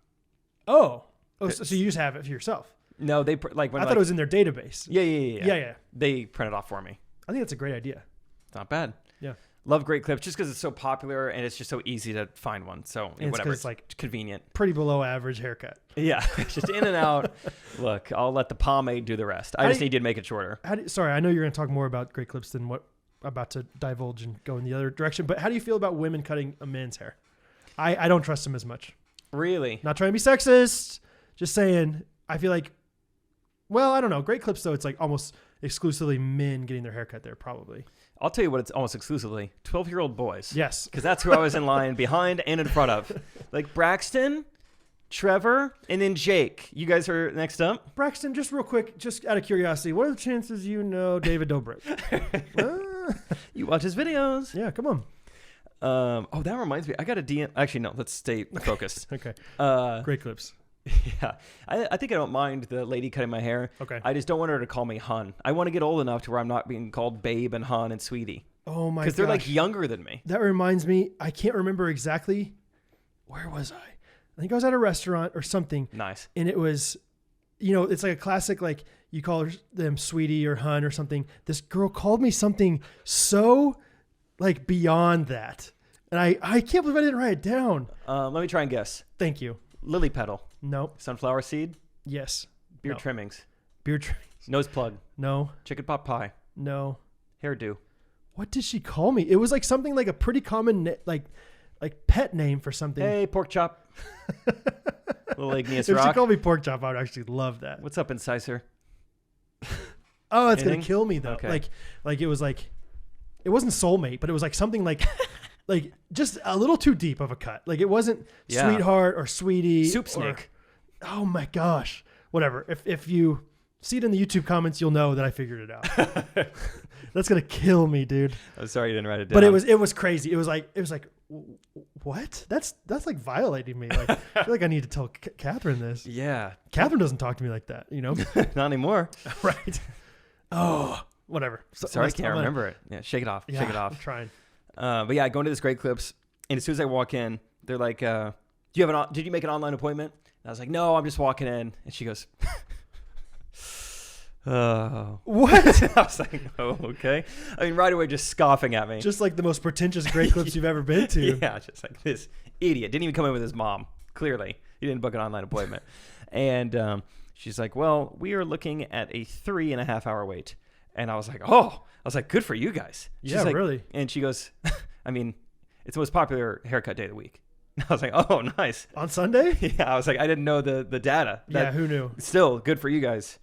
Oh, so you just have it for yourself? No, they I thought it was in their database. Yeah. They print it off for me. I think that's a great idea. It's not bad. Yeah. Love Great Clips just because it's so popular and it's just so easy to find one. So whatever, it's like convenient. Pretty below average haircut. Yeah, just in and out. Look, I'll let the pomade do the rest. I just need to make it shorter. Sorry, I know you're going to talk more about Great Clips than what I'm about to divulge and go in the other direction. But how do you feel about women cutting a man's hair? I don't trust them as much. Really? Not trying to be sexist. Just saying. I feel like. Well, I don't know. Great Clips though. It's like almost exclusively men getting their haircut there, probably. I'll tell you what, it's almost exclusively 12-year-old boys. Yes. Because that's who I was in line behind and in front of. Like Braxton, Trevor, and then Jake. You guys are next up. Braxton, just real quick, just out of curiosity, what are the chances you know David Dobrik? You watch his videos. Yeah, come on. That reminds me. I got a DM. Actually, no, let's stay focused. Okay. Great Clips. Yeah. I think I don't mind the lady cutting my hair. Okay. I just don't want her to call me hun. I want to get old enough to where I'm not being called babe and hun and sweetie. Oh my gosh. Because they're like younger than me. That reminds me, I can't remember exactly. Where was I? I think I was at a restaurant or something. Nice. And it was, it's like a classic, like you call them sweetie or hun or something. This girl called me something so like beyond that. And I can't believe I didn't write it down. Let me try and guess. Thank you. Lily petal. Nope. Sunflower seed. Yes. Beard trimmings. Beard trimmings. Nose plug. No. Chicken pot pie. No. Hairdo. What did she call me? It was like something like a pretty common like pet name for something. Hey, pork chop. Little igneous if rock. she called me pork chop, I would actually love that. What's up, Incisor? Oh, it's gonna kill me though. Okay. Like it was like, it wasn't soulmate, but it was like something like like just a little too deep of a cut. Like it wasn't sweetheart or sweetie. Soup snake. Oh my gosh. Whatever. If you see it in the YouTube comments, you'll know that I figured it out. That's gonna kill me, dude. I'm sorry you didn't write it down. But it was crazy. It was like what? That's like violating me. Like I feel like I need to tell Catherine this. Yeah. Catherine doesn't talk to me like that, Not anymore. Right. Oh, whatever. Sorry, I can't remember it. Yeah, shake it off. Yeah, shake it off. I'm trying. But yeah, going to this Great Clips, and as soon as I walk in, they're like, did you make an online appointment? And I was like, no, I'm just walking in. And she goes, oh. What? I was like, oh, okay. I mean, right away, just scoffing at me. Just like the most pretentious Great Clips you've ever been to. Yeah, just like this idiot. Didn't even come in with his mom. Clearly. He didn't book an online appointment. And she's like, well, we are looking at a 3.5 hour wait. And I was like, good for you guys. She's like, really? And she goes, I mean, it's the most popular haircut day of the week. I was like, oh, nice. On Sunday? Yeah, I was like, I didn't know the data. Yeah, who knew? Still, good for you guys.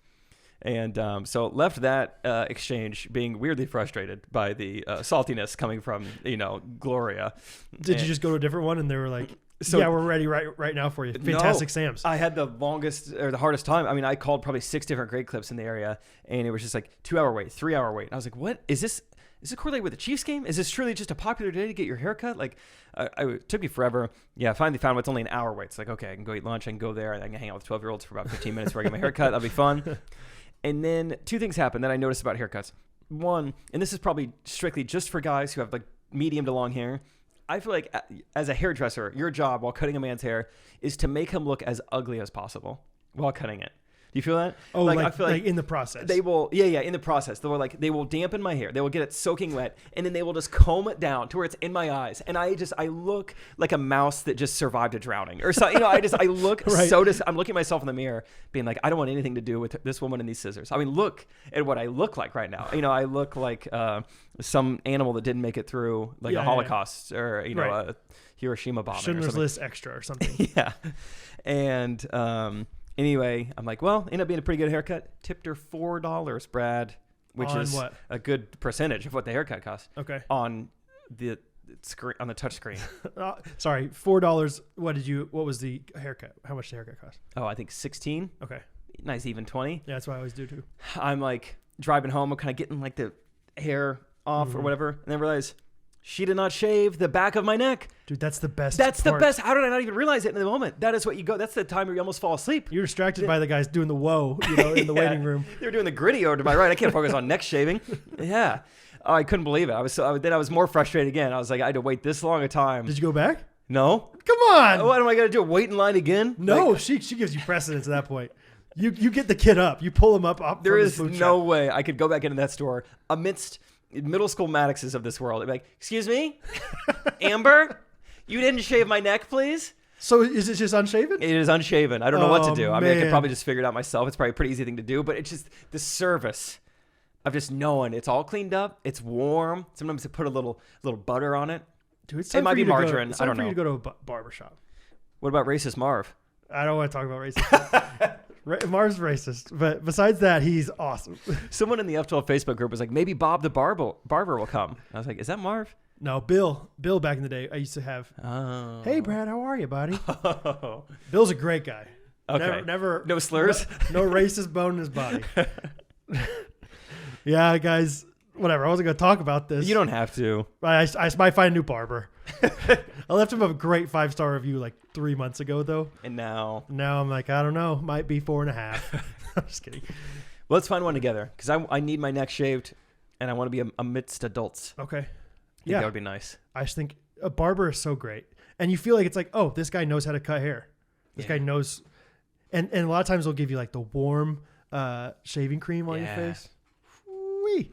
And so left that exchange being weirdly frustrated by the saltiness coming from, Gloria. Did you just go to a different one and they were like, we're ready right now for you. Fantastic Sam's. I had the longest or the hardest time. I mean, I called probably 6 different Great Clips in the area and it was just like 2 hour wait, 3 hour wait. I was like, what is this? Is it correlated with the Chiefs game? Is this truly just a popular day to get your haircut? Like, it took me forever. Yeah, I finally found it's only an hour wait. It's like, okay, I can go eat lunch. I can go there. And I can hang out with 12-year-olds for about 15 minutes before I get my haircut. That'll be fun. And then 2 things happened that I noticed about haircuts. One, and this is probably strictly just for guys who have like medium to long hair. I feel like as a hairdresser, your job while cutting a man's hair is to make him look as ugly as possible while cutting it. Do you feel that? Oh, I feel like in the process. They will, in the process. They will dampen my hair. They will get it soaking wet, and then they will just comb it down to where it's in my eyes, and I look like a mouse that just survived a drowning, or so. I look right. I'm looking at myself in the mirror, being like, I don't want anything to do with this woman and these scissors. I mean, look at what I look like right now. I look like some animal that didn't make it through a Holocaust or a Hiroshima bombing. Schindler's List extra or something. Yeah, and. Anyway, I'm like, well, ended up being a pretty good haircut. Tipped her $4, Brad, which is what? A good percentage of what the haircut cost. Okay. On the screen, on the touch screen. Sorry, $4. What was the haircut? How much did the haircut cost? Oh, I think 16. Okay. Nice even 20. Yeah, that's what I always do too. I'm like driving home. I'm kind of getting like the hair off or whatever, and then realize she did not shave the back of my neck. Dude, that's the best. That's the best. How did I not even realize it in the moment? That is what you go. That's the time where you almost fall asleep. You're distracted by the guys doing the whoa, in the waiting room. They were doing the gritty over to my right. I can't focus on neck shaving. Yeah. Oh, I couldn't believe it. Then I was more frustrated again. I was like, I had to wait this long a time. Did you go back? No. Come on. What am I going to do? Wait in line again? No, she gives you precedence at that point. You get the kid up. You pull him up. There is no way I could go back into that store amidst middle school Maddoxes of this world. I'd be like, excuse me? Amber? You didn't shave my neck, please? So is it just unshaven? It is unshaven. I don't know what to do. Man. I mean, I could probably just figure it out myself. It's probably a pretty easy thing to do, but it's just the service of just knowing it's all cleaned up. It's warm. Sometimes they put a little butter on it. Dude, it might be margarine. I don't know. For you to go to a barber shop. What about racist Marv? I don't want to talk about racist. Marv's racist, but besides that, he's awesome. Someone in the F12 Facebook group was like, maybe Bob the barber will come. I was like, is that Marv? No, Bill. Bill back in the day, I used to have. Oh. Hey, Brad, how are you, buddy? Oh. Bill's a great guy. Okay. Never no slurs? No racist bone in his body. Yeah, guys, whatever. I wasn't going to talk about this. You don't have to. I might find a new barber. I left him a great 5-star review like 3 months ago, though. And now I'm like, I don't know. Might be 4.5. I'm just kidding. Well, let's find one together because I need my neck shaved and I want to be amidst adults. Okay. Yeah. That would be nice. I just think a barber is so great. And you feel like it's like, oh, this guy knows how to cut hair. This guy knows. And a lot of times they'll give you like the warm shaving cream on your face. Whee.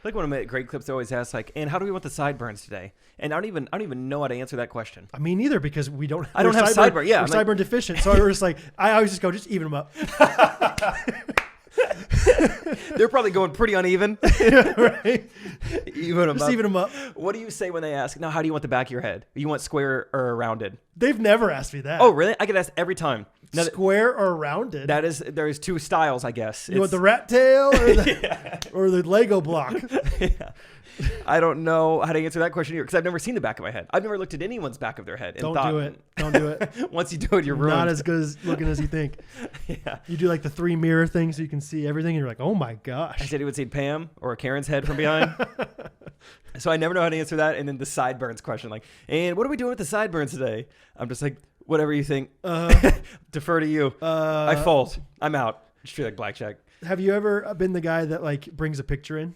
Like one of my great clips, they always ask, like, and how do we want the sideburns today? And I don't even know how to answer that question. I mean, neither because we don't. I don't have sideburn. Yeah, we're sideburn deficient. So we're just like, I always just go, just even them up. They're probably going pretty uneven. Right? Even them up. What do you say when they ask, now, how do you want the back of your head? You want square or rounded? They've never asked me that. Oh, really? I get asked every time. Now, square or rounded? There's two styles, I guess. You want the rat tail or the Lego block? Yeah. I don't know how to answer that question here because I've never seen the back of my head. I've never looked at anyone's back of their head. And Don't do it. Once you do it, you're ruined. Not as good as looking as you think. Yeah. You do like the 3 mirror thing so you can see everything. And you're like, oh my gosh. I said he would see Pam or Karen's head from behind. So I never know how to answer that. And then the sideburns question, like, and what are we doing with the sideburns today? I'm just like, whatever you think. Defer to you. I fold. I'm out. Just feel like blackjack. Have you ever been the guy that like brings a picture in?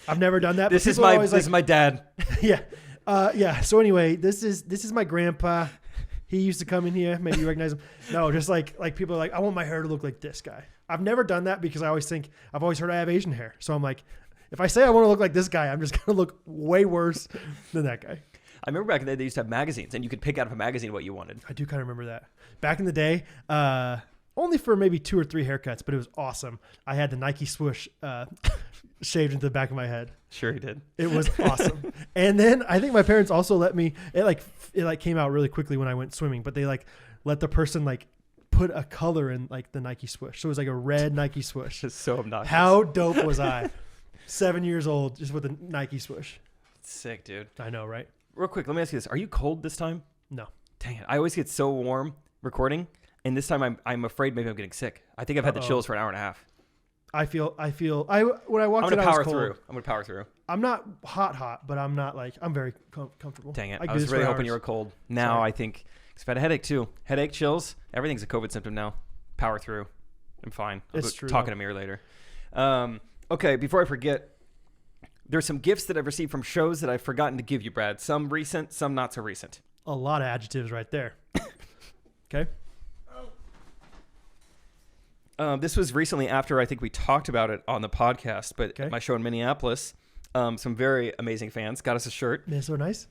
I've never done that. This is my dad. Yeah. Yeah. So anyway, this is my grandpa. He used to come in here. Maybe you recognize him. No, just like people are like, I want my hair to look like this guy. I've never done that because I've always heard I have Asian hair. So I'm like, if I say I want to look like this guy, I'm just going to look way worse than that guy. I remember back in the day, they used to have magazines and you could pick out of a magazine what you wanted. I do kind of remember that. Back in the day, only for maybe 2 or 3 haircuts, but it was awesome. I had the Nike swoosh shaved into the back of my head. Sure, he did. It was awesome. And then I think my parents also let me. It came out really quickly when I went swimming, but they let the person put a color in the Nike swoosh. So it was like a red Nike swoosh. It's so obnoxious. How dope was I? 7 years old, just with a Nike swoosh. Sick, dude. I know, right? Real quick, let me ask you this: are you cold this time? No. Dang it! I always get so warm recording. And this time I'm afraid maybe I'm getting sick. I think I've had the chills for an hour and a half. When I walked in, I was cold. I'm going to power through. I'm not hot, but I'm not I'm very comfortable. Dang it. I was really hoping you were cold. Now I think, because I've had a headache too. Headache, chills, everything's a COVID symptom now. Power through. I'm fine. It's true. Talk in a mirror later. Okay, before I forget, there's some gifts that I've received from shows that I've forgotten to give you, Brad. Some recent, some not so recent. A lot of adjectives right there. Okay. This was recently after I think we talked about it on the podcast, but my show in Minneapolis, some very amazing fans got us a shirt. Minnesota nice.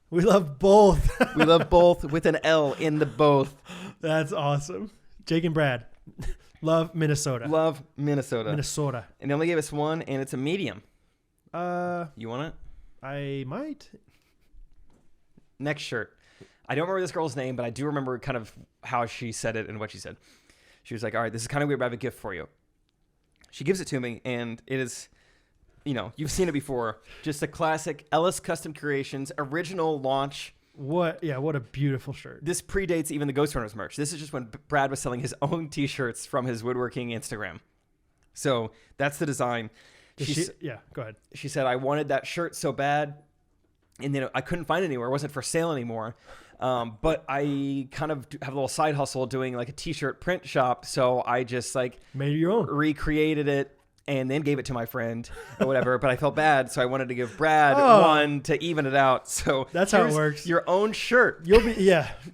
We love both. We love both with an L in the both. That's awesome. Jake and Brad. Love Minnesota. Love Minnesota. Minnesota. And they only gave us one, and it's a medium. You want it? I might. Next shirt. I don't remember this girl's name, but I do remember kind of how she said it and what she said. She was like, all right, this is kind of weird, but I have a gift for you. She gives it to me, and it is, you've seen it before. Just a classic Ellis Custom Creations original launch. What a beautiful shirt. This predates even the Ghostrunners merch. This is just when Brad was selling his own T-shirts from his woodworking Instagram. So that's the design. Go ahead. She said, I wanted that shirt so bad, and then I couldn't find it anywhere. It wasn't for sale anymore. But I kind of have a little side hustle doing a T-shirt print shop. So I just made your own, recreated it and then gave it to my friend or whatever. But I felt bad, so I wanted to give Brad one to even it out. So that's how it works. Your own shirt.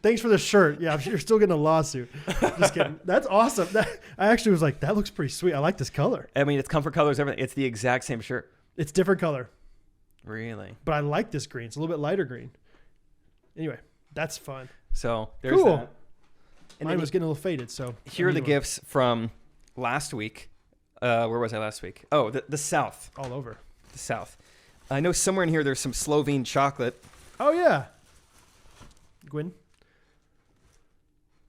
Thanks for the shirt. Yeah, you're still getting a lawsuit. Just kidding. That's awesome. I actually was like, that looks pretty sweet. I like this color. I mean, it's comfort colors, everything. It's the exact same shirt. It's different color. Really? But I like this green. It's a little bit lighter green. Anyway, that's fun. So there's that. And mine was getting a little faded. So here are the gifts from last week. Where was I last week? Oh, the South. All over. The South. I know somewhere in here there's some Slovene chocolate. Oh, yeah. Gwyn?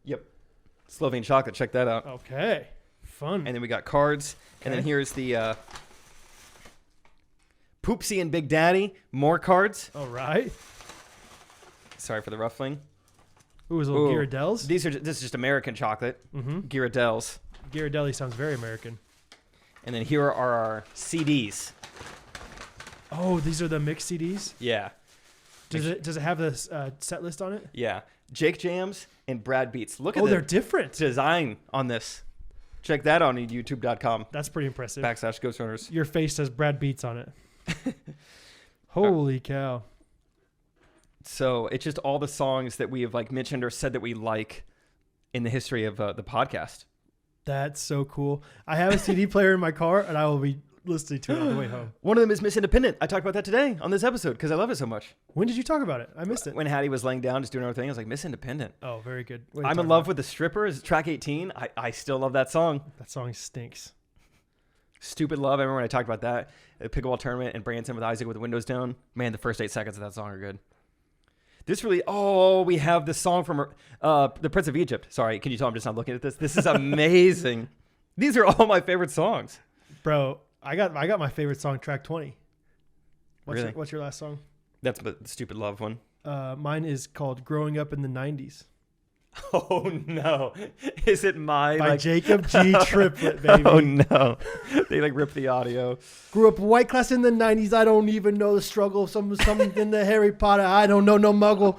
Yep. Slovene chocolate. Check that out. Okay. Fun. And then we got cards. Okay. And then here's the Poopsie and Big Daddy. More cards. All right. Sorry for the ruffling. Ooh, is it little Ghirardellis? This is just American chocolate. Mm-hmm. Ghirardellis. Ghirardelli sounds very American. And then here are our CDs. Oh, these are the mixed CDs? Yeah. Does it have this set list on it? Yeah. Jake Jams and Brad Beats. Look at they're different. Design on this. Check that on youtube.com. That's pretty impressive. /Ghostrunners. Your face says Brad Beats on it. Holy cow. So it's just all the songs that we have like mentioned or said that we like in the history of the podcast. That's so cool. I have a CD player in my car, and I will be listening to it on the way home. One of them is Miss Independent. I talked about that today on this episode because I love it so much. When did you talk about it? I missed it. When Hattie was laying down just doing her thing, I was like, Miss Independent. Oh, very good. I'm in love with the stripper. Is track 18. I still love that song. That song stinks. Stupid Love. I remember when I talked about that at the pickleball tournament and Branson with Isaac with the windows down. Man, the first 8 seconds of that song are good. This really, we have this song from the Prince of Egypt. Sorry, can you tell I'm just not looking at this? This is amazing. These are all my favorite songs. Bro, I got my favorite song, track 20. What's your last song? That's the Stupid Love one. Mine is called Growing Up in the 90s. Oh, no. Is it by Jacob G. Triplet, baby. Oh, no. They ripped the audio. Grew up white class in the 90s. I don't even know the struggle. Some in the Harry Potter. I don't know no muggle.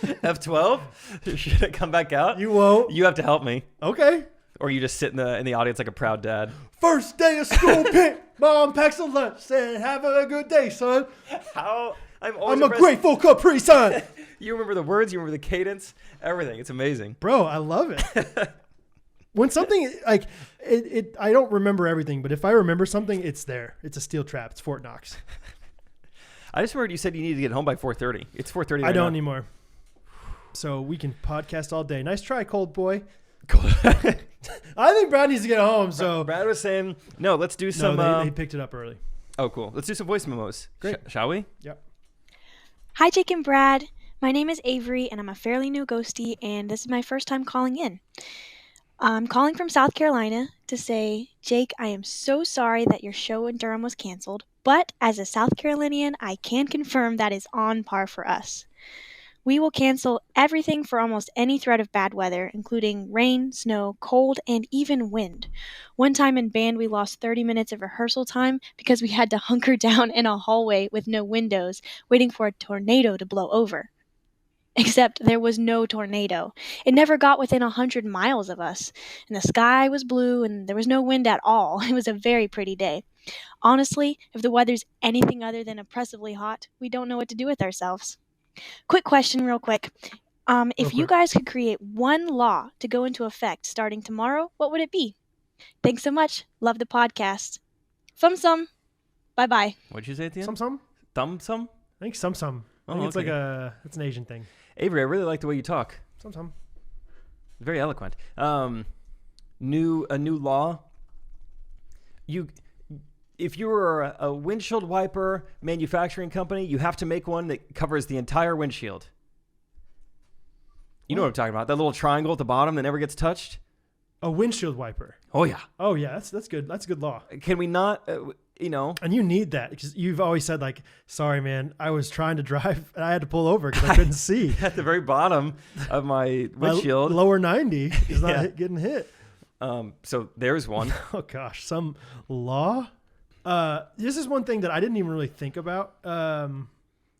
F12? Should it come back out? You won't. You have to help me. Okay. Or you just sit in the audience like a proud dad. First day of school, pick. Mom packs a lunch. Said, have a good day, son. I'm a grateful Capri Sun. You remember the words, you remember the cadence, everything. It's amazing. Bro, I love it. When something, like, I don't remember everything, but if I remember something, it's there. It's a steel trap. It's Fort Knox. I just heard you said you needed to get home by 4:30. It's 4:30 right I don't now. anymore. So we can podcast all day. Nice try, cold boy. I think Brad needs to get home. So Brad was saying, no, let's do some. No, they picked it up early. Oh, cool. Let's do some voice memos. Great. Shall we? Yep. Hi, Jake and Brad. My name is Avery, and I'm a fairly new ghostie, and this is my first time calling in. I'm calling from South Carolina to say, Jake, I am so sorry that your show in Durham was canceled, but as a South Carolinian, I can confirm that is on par for us. We will cancel everything for almost any threat of bad weather, including rain, snow, cold, and even wind. One time in band, we lost 30 minutes of rehearsal time because we had to hunker down in a hallway with no windows, waiting for a tornado to blow over. Except there was no tornado. It never got within 100 miles of us, and the sky was blue, and there was no wind at all. It was a very pretty day. Honestly, if the weather's anything other than oppressively hot, we don't know what to do with ourselves. Quick question real quick. If you guys could create one law to go into effect starting tomorrow, what would it be? Thanks so much. Love the podcast. Fum-sum. Bye-bye. What'd you say at the end? Sum-sum? Thumb-sum? I think sum-sum. I think it's it's an Asian thing. Avery, I really like the way you talk. Sum-sum. Very eloquent. A new law. If you were a windshield wiper manufacturing company, you have to make one that covers the entire windshield. You know what I'm talking about? That little triangle at the bottom that never gets touched? A windshield wiper. Oh, yeah. Oh, yeah. That's good. That's a good law. Can we not, And you need that because you've always said, like, sorry, man, I was trying to drive and I had to pull over because I couldn't see. At the very bottom of my windshield. My lower 90 is not getting hit. So there's one. Oh, gosh. Some law? This is one thing that I didn't even really think about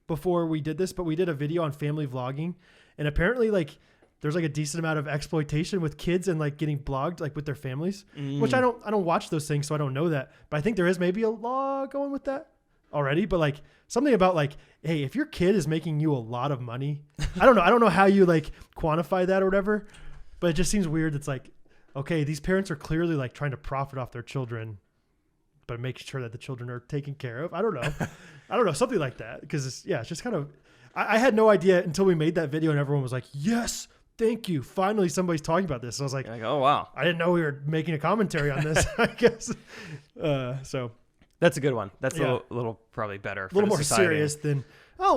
before we did this, but we did a video on family vlogging, and apparently, like, there's like a decent amount of exploitation with kids and like getting blogged like with their families, which I don't watch those things, so I don't know that. But I think there is maybe a law going with that already. But like something about like, hey, if your kid is making you a lot of money, I don't know how you like quantify that or whatever, but it just seems weird. It's like, okay, these parents are clearly like trying to profit off their children, but make sure that the children are taken care of. I don't know, something like that. Because it's just kind of, I had no idea until we made that video and everyone was like, yes, thank you. Finally, somebody's talking about this. So I was like, oh, wow. I didn't know we were making a commentary on this, I guess. So that's a good one. That's a little probably better. A little more serious than,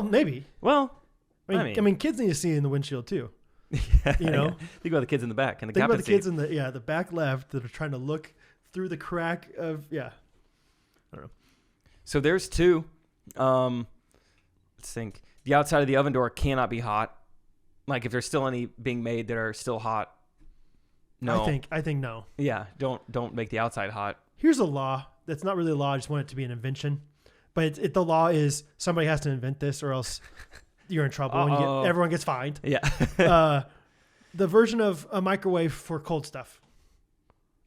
maybe. Well, I mean, kids need to see in the windshield too. You know, think about the kids in the back and the think captain about the kids in the back left that are trying to look through the crack of I don't know. So there's two. Let's think. The outside of the oven door cannot be hot. Like if there's still any being made that are still hot. No, I think no. Yeah, don't make the outside hot. Here's a law that's not really a law. I just want it to be an invention. But the law is somebody has to invent this or else you're in trouble and everyone gets fined. Yeah. The version of a microwave for cold stuff.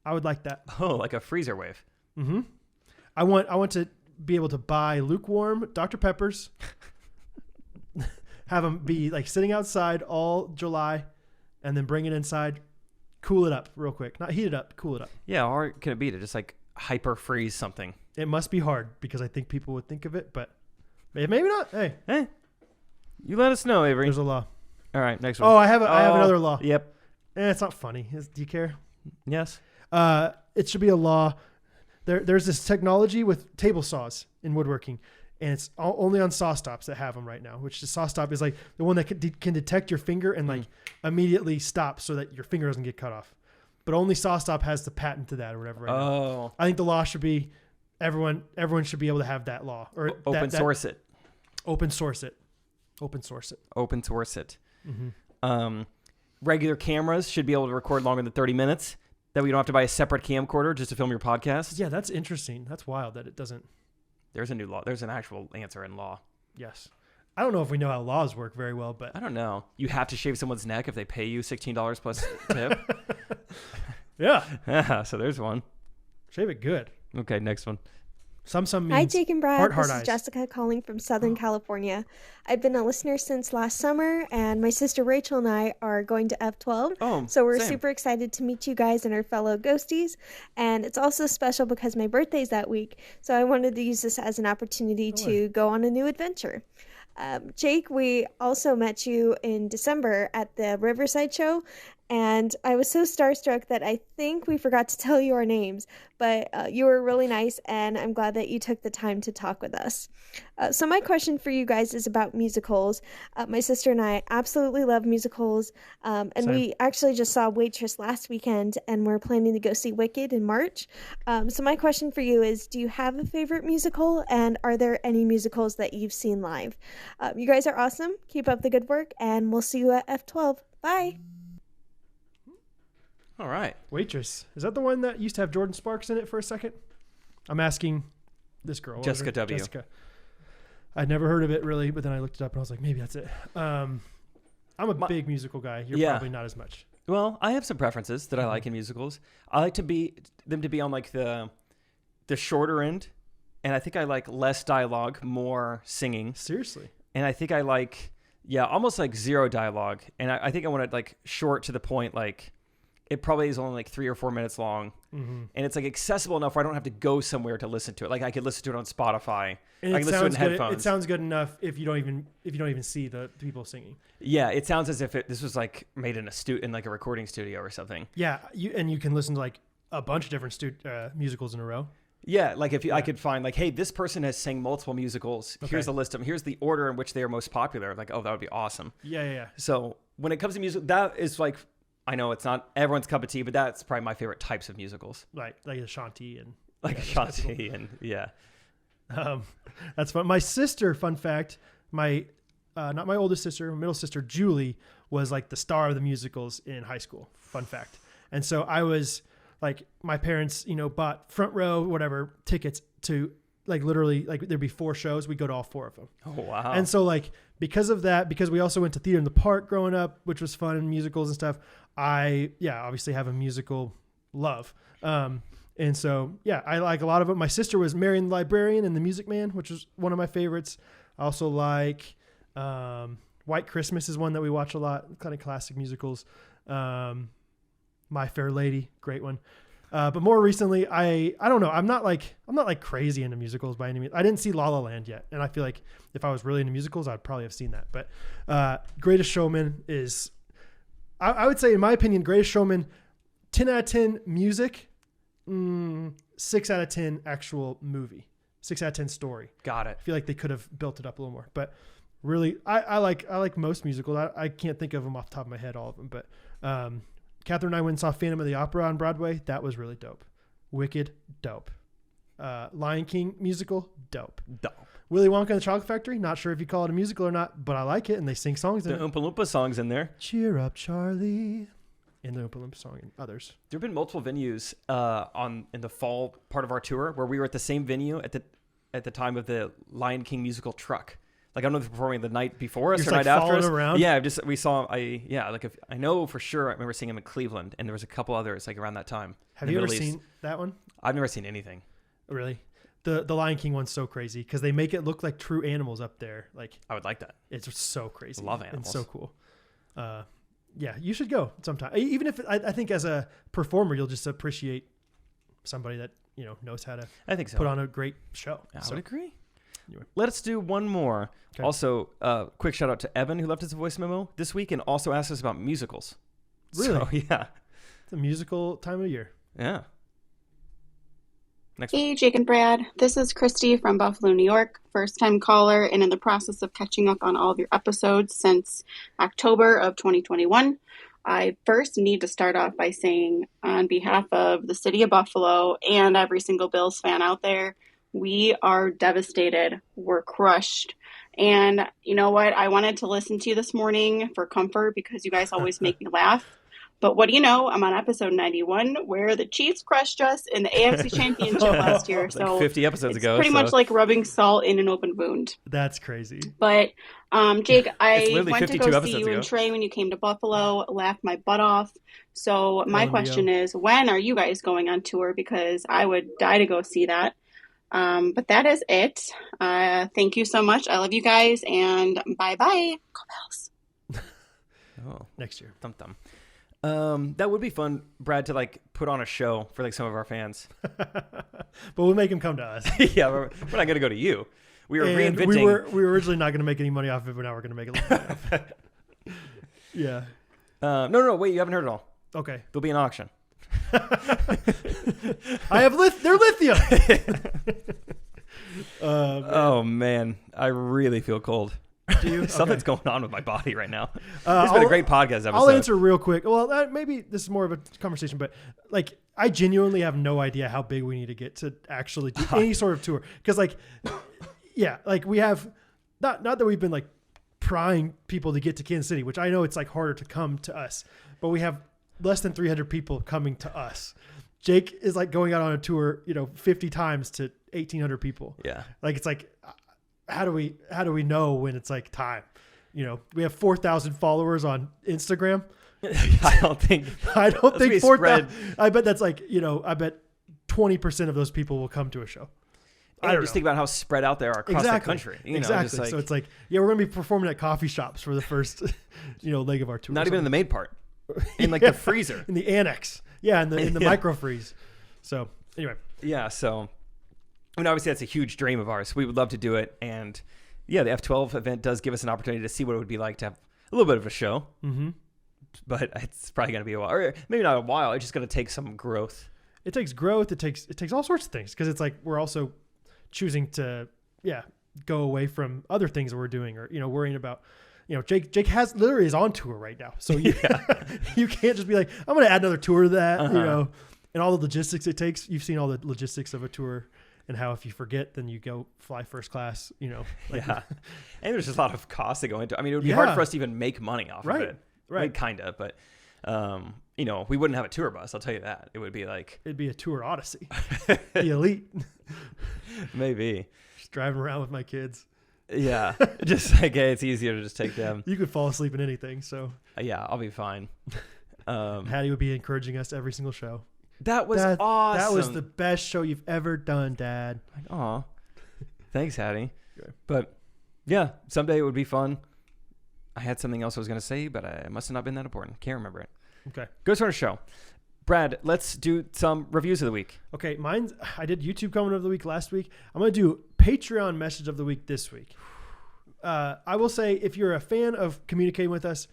I would like that. Oh, like a freezer wave. Mm-hmm. I want to be able to buy lukewarm Dr. Peppers, have them be like sitting outside all July, and then bring it inside, cool it up real quick. Not heat it up, cool it up. Yeah, or can it be to just like hyper freeze something? It must be hard because I think people would think of it, but maybe not. Hey, you let us know, Avery. There's a law. All right, next one. Oh, I have another law. Yep. It's not funny. Do you care? Yes. It should be a law. There's this technology with table saws in woodworking, and it's only on saw stops that have them right now, which the saw stop is like the one that can detect your finger and like immediately stop so that your finger doesn't get cut off. But only saw stop has the patent to that or whatever right now. I think the law should be everyone should be able to have that law. Or open source it. Open source it. Open source it. Open source it. Mm-hmm. Regular cameras should be able to record longer than 30 minutes. That we don't have to buy a separate camcorder just to film your podcast. Yeah, that's interesting. That's wild that it doesn't. There's a new law. There's an actual answer in law. Yes. I don't know if we know how laws work very well, but I don't know. You have to shave someone's neck if they pay you $16 plus tip. Yeah. So there's one. Shave it good. Okay, next one. Some means Hi, Jake and Brad. This is eyes. Jessica calling from Southern California. I've been a listener since last summer, and my sister Rachel and I are going to F12. So we're super excited to meet you guys and our fellow ghosties. And it's also special because my birthday's that week. So I wanted to use this as an opportunity to go on a new adventure. Jake, we also met you in December at the Riverside show, and I was so starstruck that I think we forgot to tell you our names, but you were really nice, and I'm glad that you took the time to talk with us. So my question for you guys is about musicals. My sister and I absolutely love musicals, and Same. we actually just saw Waitress last weekend, and we're planning to go see Wicked in March. So my question for you is, do you have a favorite musical, and are there any musicals that you've seen live? You guys are awesome. Keep up the good work, and we'll see you at F12. Bye. All right. Waitress. Is that the one that used to have Jordan Sparks in it for a second? I'm asking this girl. What was Jessica her? W. Jessica. I'd never heard of it really, but then I looked it up and I was like, maybe that's it. I'm a big musical guy. You're probably not as much. Well, I have some preferences that I like in musicals. I like them to be on like the shorter end, and I think I like less dialogue, more singing. Seriously. And I think I like almost like zero dialogue, and I think I want it like short to the point, like. It probably is only like 3 or 4 minutes long, and it's like accessible enough where I don't have to go somewhere to listen to it. Like I could listen to it on Spotify. And I can listen to it in headphones. It sounds good enough if you don't even see the people singing. Yeah, it sounds as if this was like made in in like a recording studio or something. Yeah, you can listen to like a bunch of different musicals in a row. Yeah, like if I could find like, hey, this person has sang multiple musicals. Okay. Here's a list of them. Here's the order in which they are most popular. Like, oh, that would be awesome. Yeah. So when it comes to music, that is like. I know it's not everyone's cup of tea, but that's probably my favorite types of musicals. Right, like Ashanti and Ashanti and that's fun. My sister, fun fact, not my oldest sister, my middle sister Julie was like the star of the musicals in high school. Fun fact. And so I was like, my parents, bought front row, whatever tickets to like literally like there'd be 4 shows. We'd go to all 4 of them. Oh, wow. And so like, because of that, because we also went to theater in the park growing up, which was fun, and musicals and stuff, I obviously have a musical love. And so, I like a lot of them. My sister was Marion the Librarian and The Music Man, which was one of my favorites. I also like White Christmas is one that we watch a lot, kind of classic musicals. My Fair Lady, great one. But more recently, I don't know. I'm not like crazy into musicals by any means. I didn't see La La Land yet, and I feel like if I was really into musicals, I'd probably have seen that. But Greatest Showman is, I would say, in my opinion, Greatest Showman, 10 out of 10 music, 6 out of 10 actual movie, 6 out of 10 story. Got it. I feel like they could have built it up a little more, but really, I like most musicals. I can't think of them off the top of my head, all of them, but Catherine and I went and saw Phantom of the Opera on Broadway. That was really dope. Wicked, dope. Lion King musical, dope. Willy Wonka and the Chocolate Factory, not sure if you call it a musical or not, but I like it, and they sing songs in it. The Oompa Loompa songs in there. Cheer up, Charlie. And the Oompa Loompa song and others. There have been multiple venues in the fall part of our tour where we were at the same venue at the time of the Lion King musical truck. Like, I don't know if they're performing the night before us or night after us. Around. Yeah, I know for sure. I remember seeing him in Cleveland, and there was a couple others like around that time. Have you ever seen that one? I've never seen anything. Really? The Lion King one's so crazy because they make it look like true animals up there. Like, I would like that. It's so crazy. I love animals. It's so cool. Yeah, you should go sometime. Even if I think as a performer, you'll just appreciate somebody that knows how to. I think so. Put on a great show. I would agree. Anyway. Let's do one more. Okay. Also, quick shout out to Evan, who left us a voice memo this week and also asked us about musicals. Really? So, yeah. It's a musical time of year. Yeah. Next one. Jake and Brad. This is Christy from Buffalo, New York. First-time caller and in the process of catching up on all of your episodes since October of 2021. I first need to start off by saying, on behalf of the city of Buffalo and every single Bills fan out there, we are devastated. We're crushed. And you know what? I wanted to listen to you this morning for comfort because you guys always make me laugh. But what do you know? I'm on episode 91 where the Chiefs crushed us in the AFC Championship last year. Like so 50 episodes ago. Pretty much like rubbing salt in an open wound. That's crazy. But Jake, I went to go see you ago. and Trey when you came to Buffalo, laughed my butt off. So my question is, when are you guys going on tour? Because I would die to go see that. But that is it. Thank you so much. I love you guys, and bye-bye. Go Bills. Next year. Thump. That would be fun, Brad, to like put on a show for like some of our fans. But we'll make them come to us. Yeah, we're not going to go to you. We were reinventing. We were originally not going to make any money off of it, but now we're going to make a little money off it. Yeah. No, wait, you haven't heard it all. Okay. There'll be an auction. I have they're lithium. Oh man, I really feel cold. Do you? Something's going on with my body right now. It's been a great podcast episode. I'll answer real quick. Well, maybe this is more of a conversation, but like I genuinely have no idea how big we need to get to actually do any sort of tour. Because like, yeah, like we have not that we've been like prying people to get to Kansas City, which I know it's like harder to come to us, but we have less than 300 people coming to us. Jake is like going out on a tour, 50 times to 1,800 people. Yeah. Like, it's like, how do we know when it's like time? We have 4,000 followers on Instagram. I don't think 4,000. I bet that's like, I bet 20% of those people will come to a show. I just think about how spread out they are across the country. Exactly. So it's like, we're going to be performing at coffee shops for the first, leg of our tour. Not even in the main part. In like the freezer. In the annex. Yeah, in the micro freeze. So anyway. Yeah, so obviously that's a huge dream of ours. We would love to do it. And yeah, the F12 event does give us an opportunity to see what it would be like to have a little bit of a show. Mm-hmm. But it's probably going to be a while. Or maybe not a while. It's just going to take some growth. It takes growth. It takes all sorts of things. Because it's like we're also choosing to, go away from other things that we're doing or, worrying about. Jake is on tour right now. So you can't just be like, I'm going to add another tour to that, and all the logistics it takes. You've seen all the logistics of a tour and how if you forget, then you go fly first class, And there's just a lot of costs that go into it. I mean, it would be hard for us to even make money off of it. Right. Like, kind of, but, we wouldn't have a tour bus. I'll tell you that. It would be like. It'd be a tour odyssey. The elite. Maybe. Just driving around with my kids. Yeah. Just like, hey, it's easier to just take them. You could fall asleep in anything, so. Yeah, I'll be fine. Hattie would be encouraging us every single show. That was awesome. That was the best show you've ever done, Dad. Like, aw. Thanks, Hattie. Okay. But yeah, someday it would be fun. I had something else I was going to say, but it must have not been that important. Can't remember it. Okay. Ghostrunners show. Brad, let's do some reviews of the week. Okay, I did YouTube comment of the week last week. I'm going to do Patreon message of the week this week. I will say, if you're a fan of communicating with us,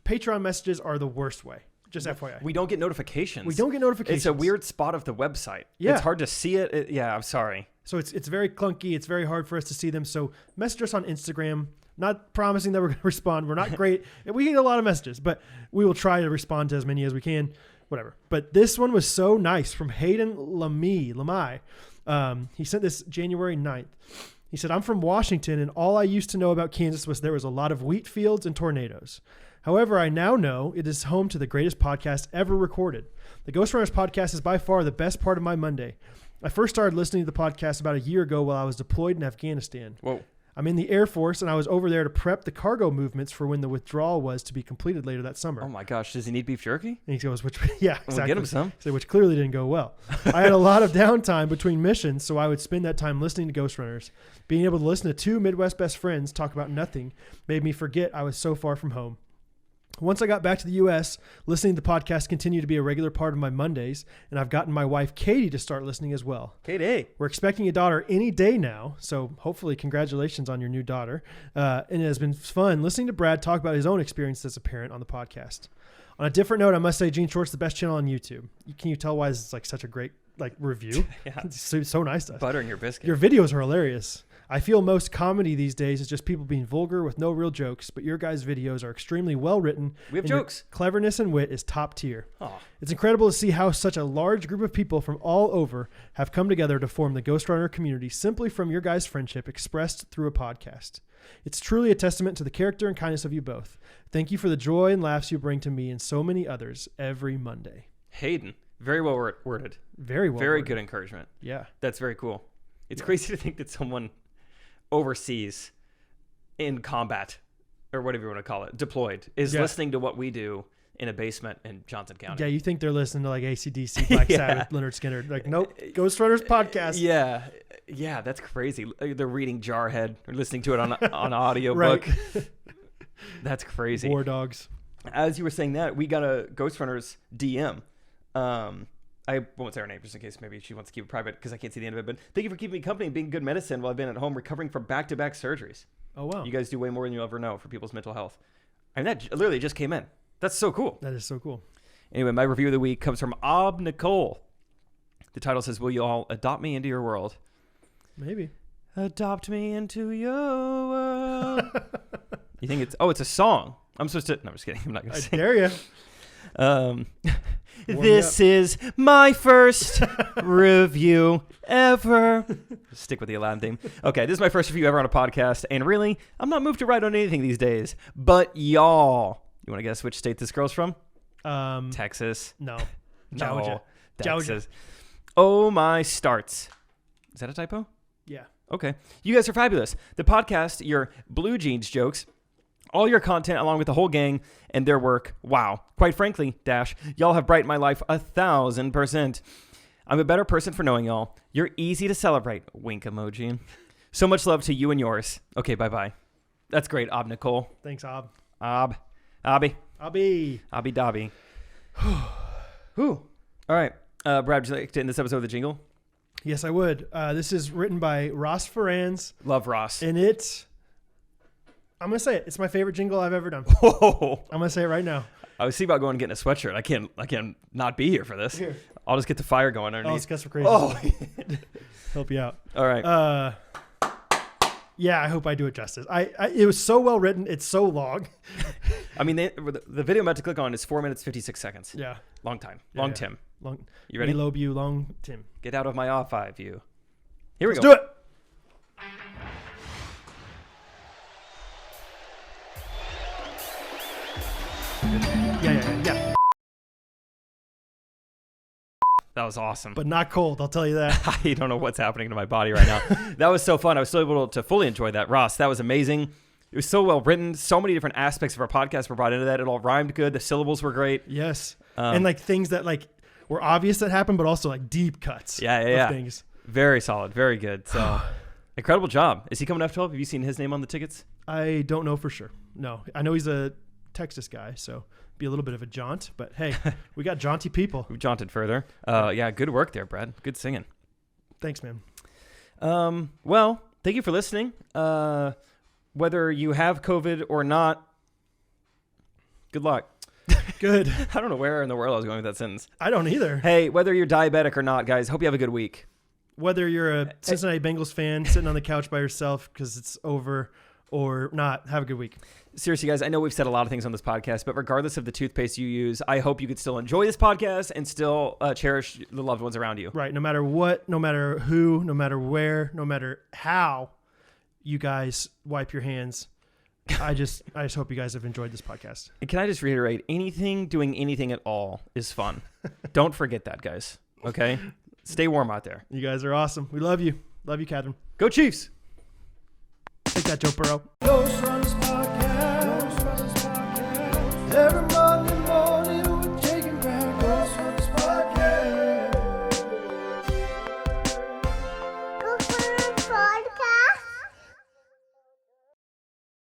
Patreon messages are the worst way. Just FYI. We don't get notifications. It's a weird spot of the website. Yeah. It's hard to see it. Yeah, I'm sorry. So it's very clunky. It's very hard for us to see them. So message us on Instagram. Not promising that we're going to respond. We're not great. We get a lot of messages, but we will try to respond to as many as we can. Whatever. But this one was so nice from Hayden Lamai. He sent this January 9th. He said, I'm from Washington, and all I used to know about Kansas was there was a lot of wheat fields and tornadoes. However, I now know it is home to the greatest podcast ever recorded. The Ghostrunners podcast is by far the best part of my Monday. I first started listening to the podcast about a year ago while I was deployed in Afghanistan. Whoa. I'm in the Air Force, and I was over there to prep the cargo movements for when the withdrawal was to be completed later that summer. Oh my gosh, does he need beef jerky? And he goes, yeah, exactly. We'll get him some. So, which clearly didn't go well. I had a lot of downtime between missions, so I would spend that time listening to Ghostrunners. Being able to listen to two Midwest best friends talk about nothing made me forget I was so far from home. Once I got back to the U.S., listening to the podcast continued to be a regular part of my Mondays, and I've gotten my wife, Katie, to start listening as well. Katie. We're expecting a daughter any day now, so hopefully congratulations on your new daughter. And it has been fun listening to Brad talk about his own experience as a parent on the podcast. On a different note, I must say Gene Short's the best channel on YouTube. Can you tell why this is like such a great review? Yeah. It's so nice to us. Butter in your biscuit. Your videos are hilarious. I feel most comedy these days is just people being vulgar with no real jokes, but your guys' videos are extremely well written. We have jokes. Cleverness and wit is top tier. Aww. It's incredible to see how such a large group of people from all over have come together to form the Ghostrunner community simply from your guys' friendship expressed through a podcast. It's truly a testament to the character and kindness of you both. Thank you for the joy and laughs you bring to me and so many others every Monday. Hayden, very well worded. Very well Very worded. good encouragement. Yeah. That's very cool. It's crazy to think that someone overseas in combat, or whatever you want to call it, deployed, is listening to what we do in a basement in Johnson County. Yeah, you think they're listening to like AC/DC, Black Sabbath, Leonard Skinner. Like, nope, Ghostrunners podcast. Yeah, that's crazy. They're reading Jarhead or listening to it on audiobook. Right. That's crazy. War Dogs. As you were saying that, we got a Ghostrunners DM. I won't say her name just in case maybe she wants to keep it private because I can't see the end of it. But thank you for keeping me company and being good medicine while I've been at home recovering from back-to-back surgeries. Oh, wow. You guys do way more than you'll ever know for people's mental health. I mean, that literally just came in. That's so cool. That is so cool. Anyway, my review of the week comes from Ob Nicole. The title says, "Will you all adopt me into your world?" Maybe. Adopt me into your world. You think it's a song. I'm supposed to, no, I'm just kidding. I'm not going to sing. I dare you. This is my first review ever. Stick with the Aladdin theme. Okay, this is my first review ever on a podcast, and really, I'm not moved to write on anything these days. But y'all, you want to guess which state this girl's from? Texas. No. No. Texas. Georgia. Oh my starts. Is that a typo? Yeah. Okay. You guys are fabulous. The podcast, your blue jeans jokes, all your content along with the whole gang and their work. Wow. Quite frankly, y'all have brightened my life 1,000%. I'm a better person for knowing y'all. You're easy to celebrate. Wink emoji. So much love to you and yours. Okay, bye-bye. That's great, Ob Nicole. Thanks, Ob. Obby. Dobby. Whew. All right. Brad, would you like to end this episode with a jingle? Yes, I would. This is written by Ross Ferrans. Love Ross. And I'm going to say it. It's my favorite jingle I've ever done. Whoa. I'm going to say it right now. I was thinking about going and getting a sweatshirt. I can't not be here for this. Here. I'll just get the fire going underneath. Oh, let's get some crazy. Help you out. All right. Yeah, I hope I do it justice. It was so well written. It's so long. I mean, the video I'm about to click on is 4 minutes, 56 seconds. Yeah. Long time. Yeah, Tim. You ready? Low view, long Tim. Get out of my off-eye view. Here we go. Let's do it. Yeah. That was awesome. But not cold, I'll tell you that. I don't know what's happening to my body right now. That was so fun. I was still able to fully enjoy that. Ross, that was amazing. It was so well written. So many different aspects of our podcast were brought into that. It all rhymed good. The syllables were great. Yes. And like things that like were obvious that happened, but also like deep cuts. Yeah. Things. Very solid. Very good. So incredible job. Is he coming to F12? Have you seen his name on the tickets? I don't know for sure. No. I know he's a Texas guy, so be a little bit of a jaunt, but hey, we got jaunty people. We've jaunted further. Yeah, good work there, Brad. Good singing. Thanks, man. Well, thank you for listening. Whether you have COVID or not, good luck. Good. I don't know where in the world I was going with that sentence. I don't either. Hey, whether you're diabetic or not, guys, hope you have a good week. Whether you're a Cincinnati Bengals fan sitting on the couch by yourself because it's over or not, have a good week. Seriously, guys, I know we've said a lot of things on this podcast, but regardless of the toothpaste you use, I hope you could still enjoy this podcast and still cherish the loved ones around you. Right. No matter what, no matter who, no matter where, no matter how you guys wipe your hands. I just hope you guys have enjoyed this podcast. And can I just reiterate, doing anything at all is fun. Don't forget that, guys. Okay? Stay warm out there. You guys are awesome. We love you. Love you, Catherine. Go Chiefs. Take that, Joe Burrow. Ghostrunners podcast. Everybody.